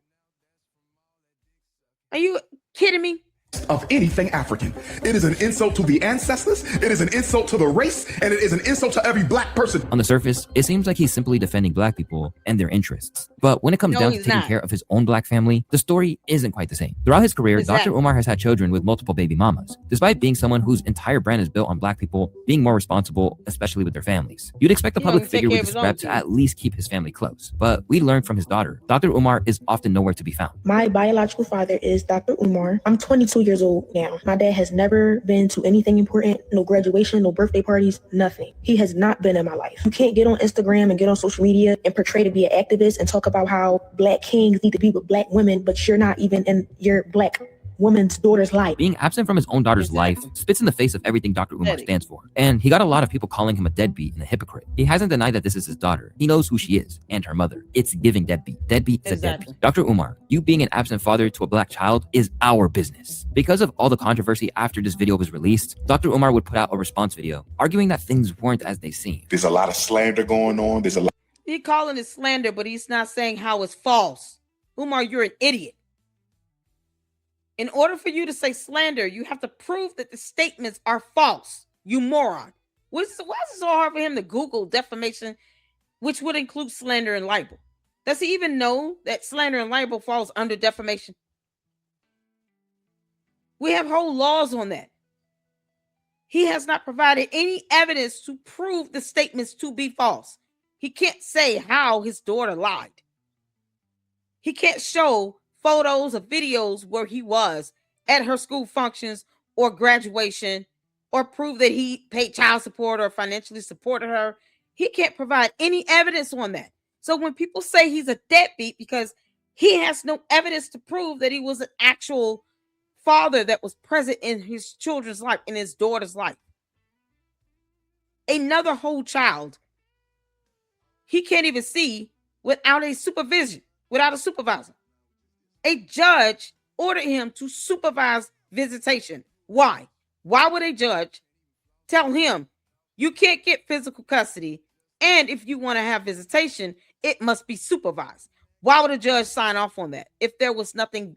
Are you kidding me? Of anything African. It is an insult to the ancestors, it is an insult to the race, and it is an insult to every black person. On the surface, it seems like he's simply defending black people and their interests. But when it comes down to taking care of his own black family, the story isn't quite the same. Throughout his career, Dr. Umar has had children with multiple baby mamas, despite being someone whose entire brand is built on black people being more responsible, especially with their families. You'd expect a public figure with this rep to at least keep his family close. But we learned from his daughter, Dr. Umar is often nowhere to be found. My biological father is Dr. Umar. I'm 22 years old now. My dad has never been to anything important, no graduation, no birthday parties, nothing. He has not been in my life. You can't get on Instagram and get on social media and portray to be an activist and talk about how black kings need to be with black women, but you're not even in your black woman's daughter's life. Being absent from his own daughter's life spits in the face of everything Dr. Umar stands for. And he got a lot of people calling him a deadbeat and a hypocrite. He hasn't denied that this is his daughter. He knows who she is and her mother. It's giving deadbeat. Deadbeat is a deadbeat. Dr. Umar, you being an absent father to a black child is our business. Because of all the controversy after this video was released, Dr. Umar would put out a response video arguing that things weren't as they seemed. There's a lot of slander going on. There's a lot. He's calling it slander, but he's not saying how it's false. Umar, you're an idiot. In order for you to say slander, you have to prove that the statements are false. You moron. Why is it so hard for him to Google defamation, which would include slander and libel? Does he even know that slander and libel falls under defamation? We have whole laws on that. He has not provided any evidence to prove the statements to be false. He can't say how his daughter lied. He can't show photos or videos where he was at her school functions or graduation, or prove that he paid child support or financially supported her. He can't provide any evidence on that. So when people say he's a deadbeat because he has no evidence to prove that he was an actual father that was present in his children's life, in his daughter's life, another whole child, he can't even see without a supervision, without a supervisor. A judge ordered him to supervise visitation. Why? Why would a judge tell him you can't get physical custody, and if you want to have visitation, it must be supervised? Why would a judge sign off on that if there was nothing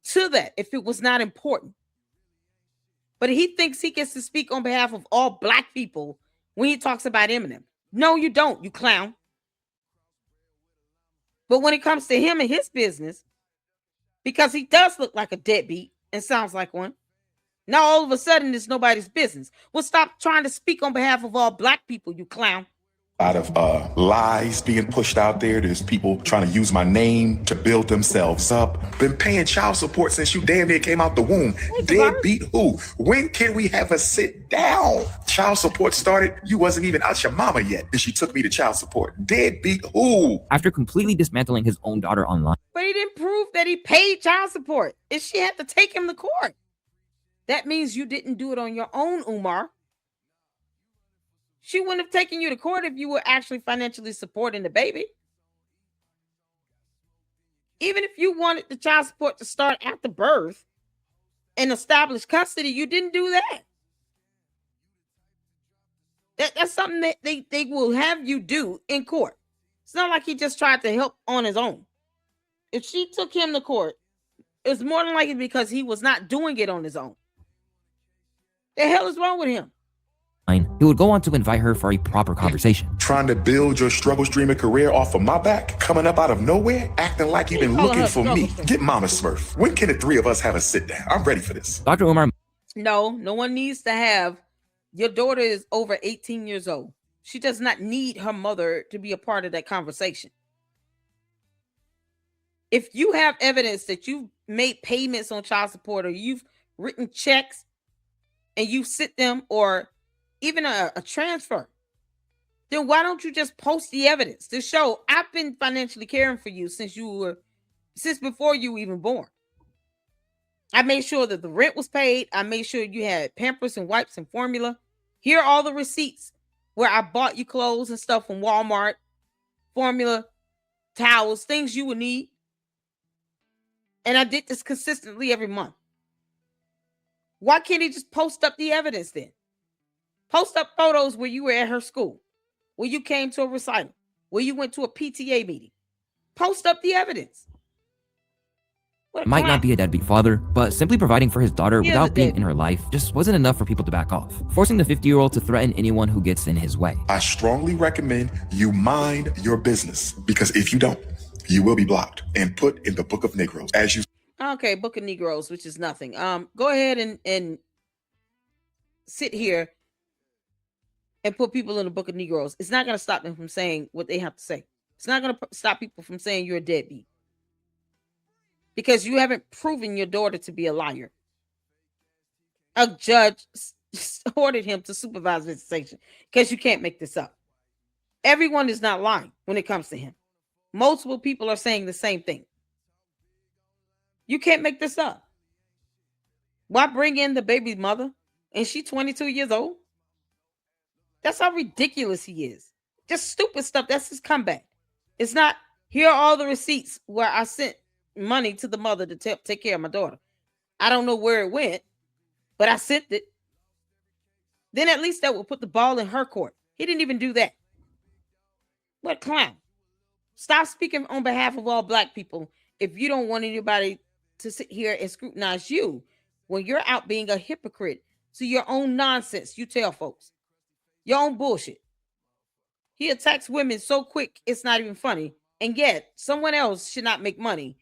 to that, if it was not important? But he thinks he gets to speak on behalf of all black people when he talks about Eminem. No, you don't, you clown. But when it comes to him and his business, because he does look like a deadbeat and sounds like one, now all of a sudden it's nobody's business. Well, stop trying to speak on behalf of all black people, you clown. A lot of lies being pushed out there. There's people trying to use my name to build themselves up. Been paying child support since you damn near came out the womb. Deadbeat who? When can we have a sit down? Child support started, you wasn't even out your mama yet, and she took me to child support. Deadbeat who? After completely dismantling his own daughter online. But he didn't prove that he paid child support, and she had to take him to court. That means you didn't do it on your own, Umar. She wouldn't have taken you to court if you were actually financially supporting the baby. Even if you wanted the child support to start after birth and establish custody, you didn't do that. That's something that they will have you do in court. It's not like he just tried to help on his own. If she took him to court, it's more than likely because he was not doing it on his own. The hell is wrong with him? He would go on to invite her for a proper conversation. Trying to build your struggle streaming career off of my back, coming up out of nowhere, acting like you've been looking for me. Get Mama Smurf. When can the three of us have a sit down? I'm ready for this. Dr. Umar. No one needs to have Your daughter is over 18 years old. She does not need her mother to be a part of that conversation. If you have evidence that you've made payments on child support, or you've written checks and you sent them, or even a transfer, then why don't you just post the evidence to show I've been financially caring for you since before you were even born. I made sure that the rent was paid. I made sure you had Pampers and wipes and formula. Here are all the receipts where I bought you clothes and stuff from Walmart, formula, towels, things you would need. And I did this consistently every month. Why can't he just post up the evidence then? Post up photos where you were at her school, where you came to a recital, where you went to a PTA meeting. Post up the evidence. Might not be a deadbeat father, but simply providing for his daughter without being in her life just wasn't enough for people to back off, forcing the 50-year-old to threaten anyone who gets in his way. I strongly recommend you mind your business, because if you don't, you will be blocked and put in the Book of Negroes. As you Okay, Book of Negroes, which is nothing. Go ahead and sit here and put people in the Book of Negroes. It's not going to stop them from saying what they have to say. It's not going to stop people from saying you're a deadbeat, because you haven't proven your daughter to be a liar. A judge ordered him to supervise visitation, because you can't make this up. Everyone is not lying when it comes to him. Multiple people are saying the same thing. You can't make this up. Why bring in the baby's mother? And she's 22 years old? That's how ridiculous he is. Just stupid stuff. That's his comeback. It's not, here are all the receipts where I sent money to the mother to take care of my daughter. I don't know where it went, but I sent it. Then at least that will put the ball in her court. He didn't even do that. What clown? Stop speaking on behalf of all black people if you don't want anybody to sit here and scrutinize you when you're out being a hypocrite to your own nonsense you tell folks. Your own bullshit. He attacks women so quick it's not even funny. And yet someone else should not make money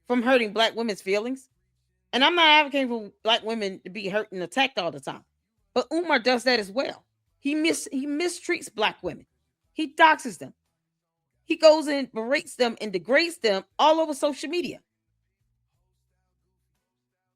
from hurting black women's feelings. And I'm not advocating for black women to be hurt and attacked all the time. But Umar does that as well. He mistreats black women. He doxes them. He goes and berates them and degrades them all over social media.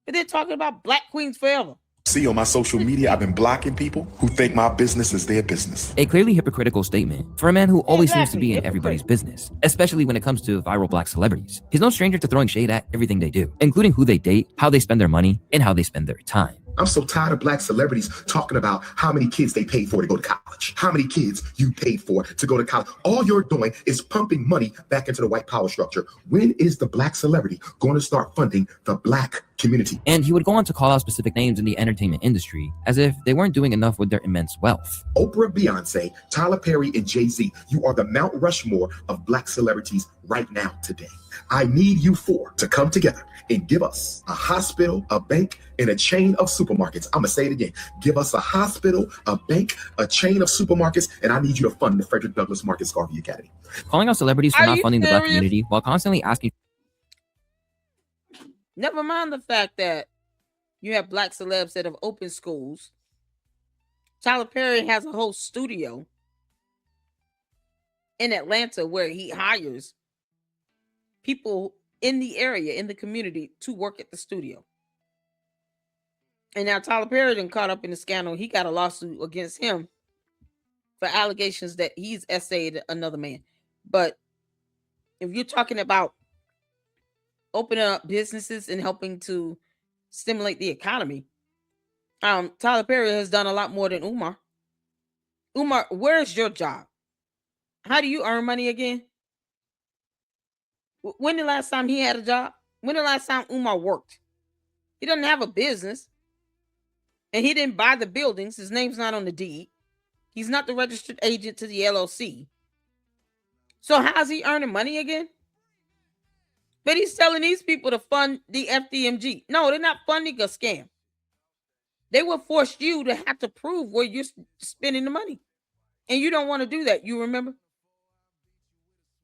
But they're talking about black queens forever. see on my social media, I've been blocking people who think my business is their business. A clearly hypocritical statement for a man who always seems to be in everybody's business, especially when it comes to viral black celebrities. He's no stranger to throwing shade at everything they do, including who they date, how they spend their money, and how they spend their time. I'm so tired of black celebrities talking about how many kids they paid for to go to college, how many kids you paid for to go to college. All you're doing is pumping money back into the white power structure. When is the black celebrity going to start funding the black community? And he would go on to call out specific names in the entertainment industry as if they weren't doing enough with their immense wealth. Oprah, Beyonce, Tyler Perry, and Jay-Z, you are the Mount Rushmore of black celebrities right now today. I need you four to come together and give us a hospital, a bank, and a chain of supermarkets. I'm gonna say it again. Give us a hospital, a bank, a chain of supermarkets, and I need you to fund the Frederick Douglass Marcus Garvey Academy. Calling out celebrities for not funding the black community while constantly asking. Never mind the fact that you have black celebs that have opened schools. Tyler Perry has a whole studio in Atlanta where he hires people in the area, in the community, to work at the studio. And now Tyler Perry done caught up in the scandal. He got a lawsuit against him for allegations that he's essayed another man. But if you're talking about opening up businesses and helping to stimulate the economy, Tyler Perry has done a lot more than Umar. Umar, where's your job? How do you earn money again? When the last time he had a job? When the last time Umar worked? He doesn't have a business. And he didn't buy the buildings. His name's not on the deed. He's not the registered agent to the LLC. So how's he earning money again? But he's telling these people to fund the FDMG. No, they're not funding a scam. They will force you to have to prove where you're spending the money. And you don't want to do that. You remember?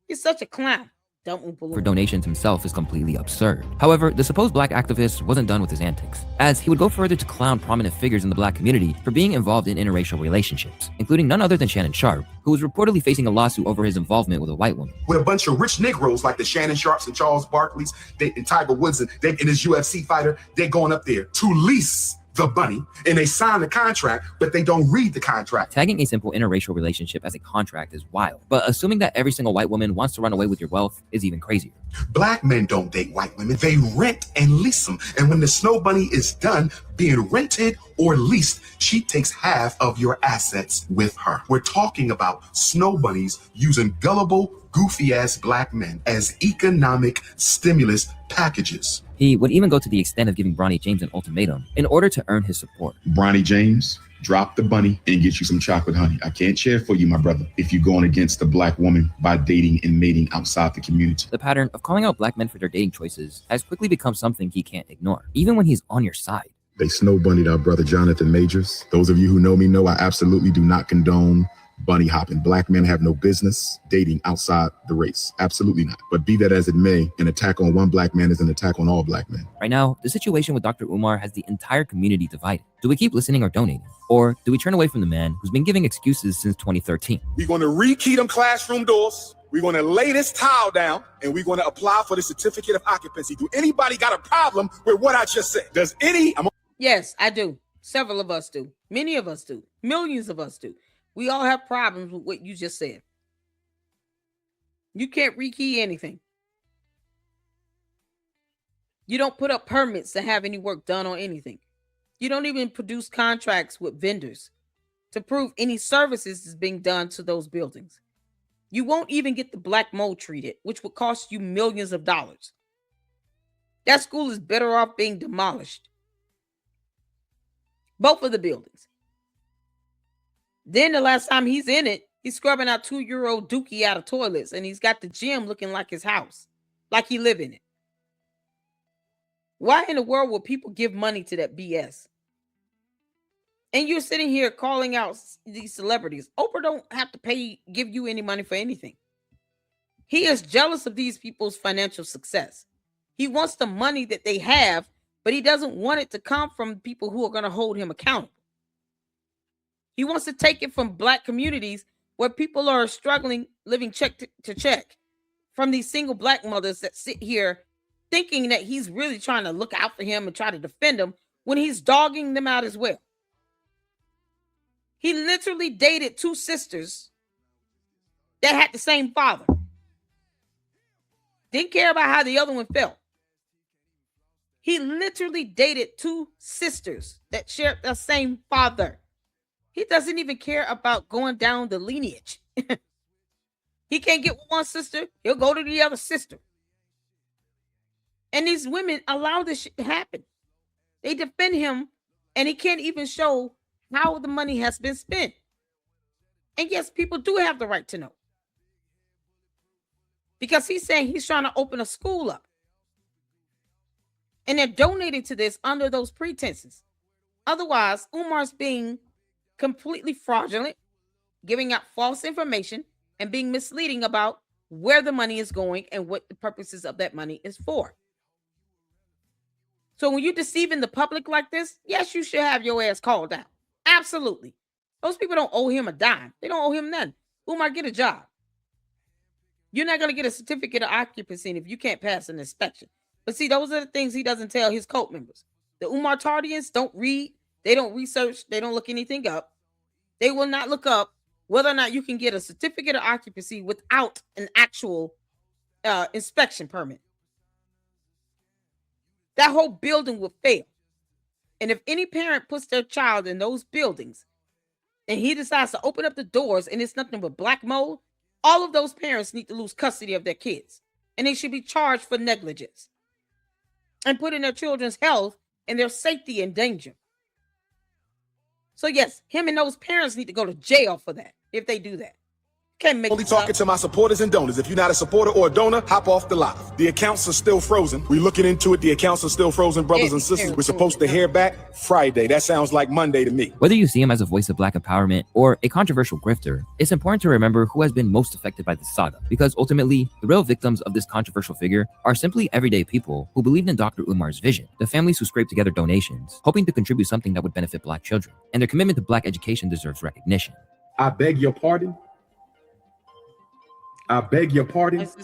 He's such a clown. for donations himself is completely absurd. However, the supposed black activist wasn't done with his antics, as he would go further to clown prominent figures in the black community for being involved in interracial relationships, including none other than Shannon Sharpe, who was reportedly facing a lawsuit over his involvement with a white woman. With a bunch of rich Negroes like the Shannon Sharps and Charles Barkleys and Tiger Woods and this UFC fighter, they're going up there to lease the bunny, and they sign the contract, but they don't read the contract. Tagging a simple interracial relationship as a contract is wild, but assuming that every single white woman wants to run away with your wealth is even crazier. Black men don't date white women. They rent and lease them. And when the snow bunny is done being rented or leased, she takes half of your assets with her. We're talking about snow bunnies using gullible, goofy-ass black men as economic stimulus packages. He would even go to the extent of giving Bronny James an ultimatum in order to earn his support. Bronny James, drop the bunny and get you some chocolate honey. I can't share for you, my brother, if you're going against the black woman by dating and mating outside the community. The pattern of calling out black men for their dating choices has quickly become something he can't ignore, even when he's on your side. They snow bunnied our brother Jonathan Majors. Those of you who know me know I absolutely do not condone bunny hopping. Black men have no business dating outside the race. Absolutely not. But be that as it may, an attack on one black man is an attack on all black men. Right now, the situation with Dr. Umar has the entire community divided. Do we keep listening or donating? Or do we turn away from the man who's been giving excuses since 2013? We're going to rekey them classroom doors. We're going to lay this tile down, and we're going to apply for the certificate of occupancy. Do anybody got a problem with what I just said? Does any? Yes, I do. Several of us do. Many of us do. Millions of us do. We all have problems with what you just said. You can't rekey anything. You don't put up permits to have any work done on anything. You don't even produce contracts with vendors to prove any services is being done to those buildings. You won't even get the black mold treated, which would cost you millions of dollars. That school is better off being demolished. Both of the buildings. Then the last time he's in it, he's scrubbing out 2-year-old Dookie out of toilets, and he's got the gym looking like his house, like he live in it. Why in the world would people give money to that BS? And you're sitting here calling out these celebrities. Oprah don't have to give you any money for anything. He is jealous of these people's financial success. He wants the money that they have, but he doesn't want it to come from people who are going to hold him accountable. He wants to take it from black communities where people are struggling, living check to check, from these single black mothers that sit here thinking that he's really trying to look out for him and try to defend them when he's dogging them out as well. He literally dated 2 sisters that had the same father. Didn't care about how the other one felt. He literally dated 2 sisters that shared the same father. He doesn't even care about going down the lineage. He can't get with one sister, he'll go to the other sister. And these women allow this shit to happen. They defend him, and he can't even show how the money has been spent. And yes, people do have the right to know. Because he's saying he's trying to open a school up. And they're donating to this under those pretenses. Otherwise, Umar's being completely fraudulent, giving out false information, and being misleading about where the money is going and what the purposes of that money is for. So when you're deceiving the public like this, yes, you should have your ass called out. Absolutely. Those people don't owe him a dime. They don't owe him nothing. Umar, get a job. You're not going to get a certificate of occupancy if you can't pass an inspection. But see, those are the things he doesn't tell his cult members. The Umar Tardians don't read. They don't research. They don't look anything up. They will not look up whether or not you can get a certificate of occupancy without an actual inspection permit. That whole building will fail. And if any parent puts their child in those buildings and he decides to open up the doors and it's nothing but black mold, all of those parents need to lose custody of their kids. And they should be charged for negligence and putting their children's health and their safety in danger. So yes, him and those parents need to go to jail for that if they do that. Can't make Only talking to my supporters and donors. If you're not a supporter or a donor, hop off the live. The accounts are still frozen. We're looking into it. The accounts are still frozen, brothers and sisters. We're supposed to hear back Friday. That sounds like Monday to me. Whether you see him as a voice of Black empowerment or a controversial grifter, it's important to remember who has been most affected by this saga, because ultimately, the real victims of this controversial figure are simply everyday people who believed in Dr. Umar's vision, the families who scraped together donations, hoping to contribute something that would benefit Black children, and their commitment to Black education deserves recognition. I beg your pardon. I beg your pardon.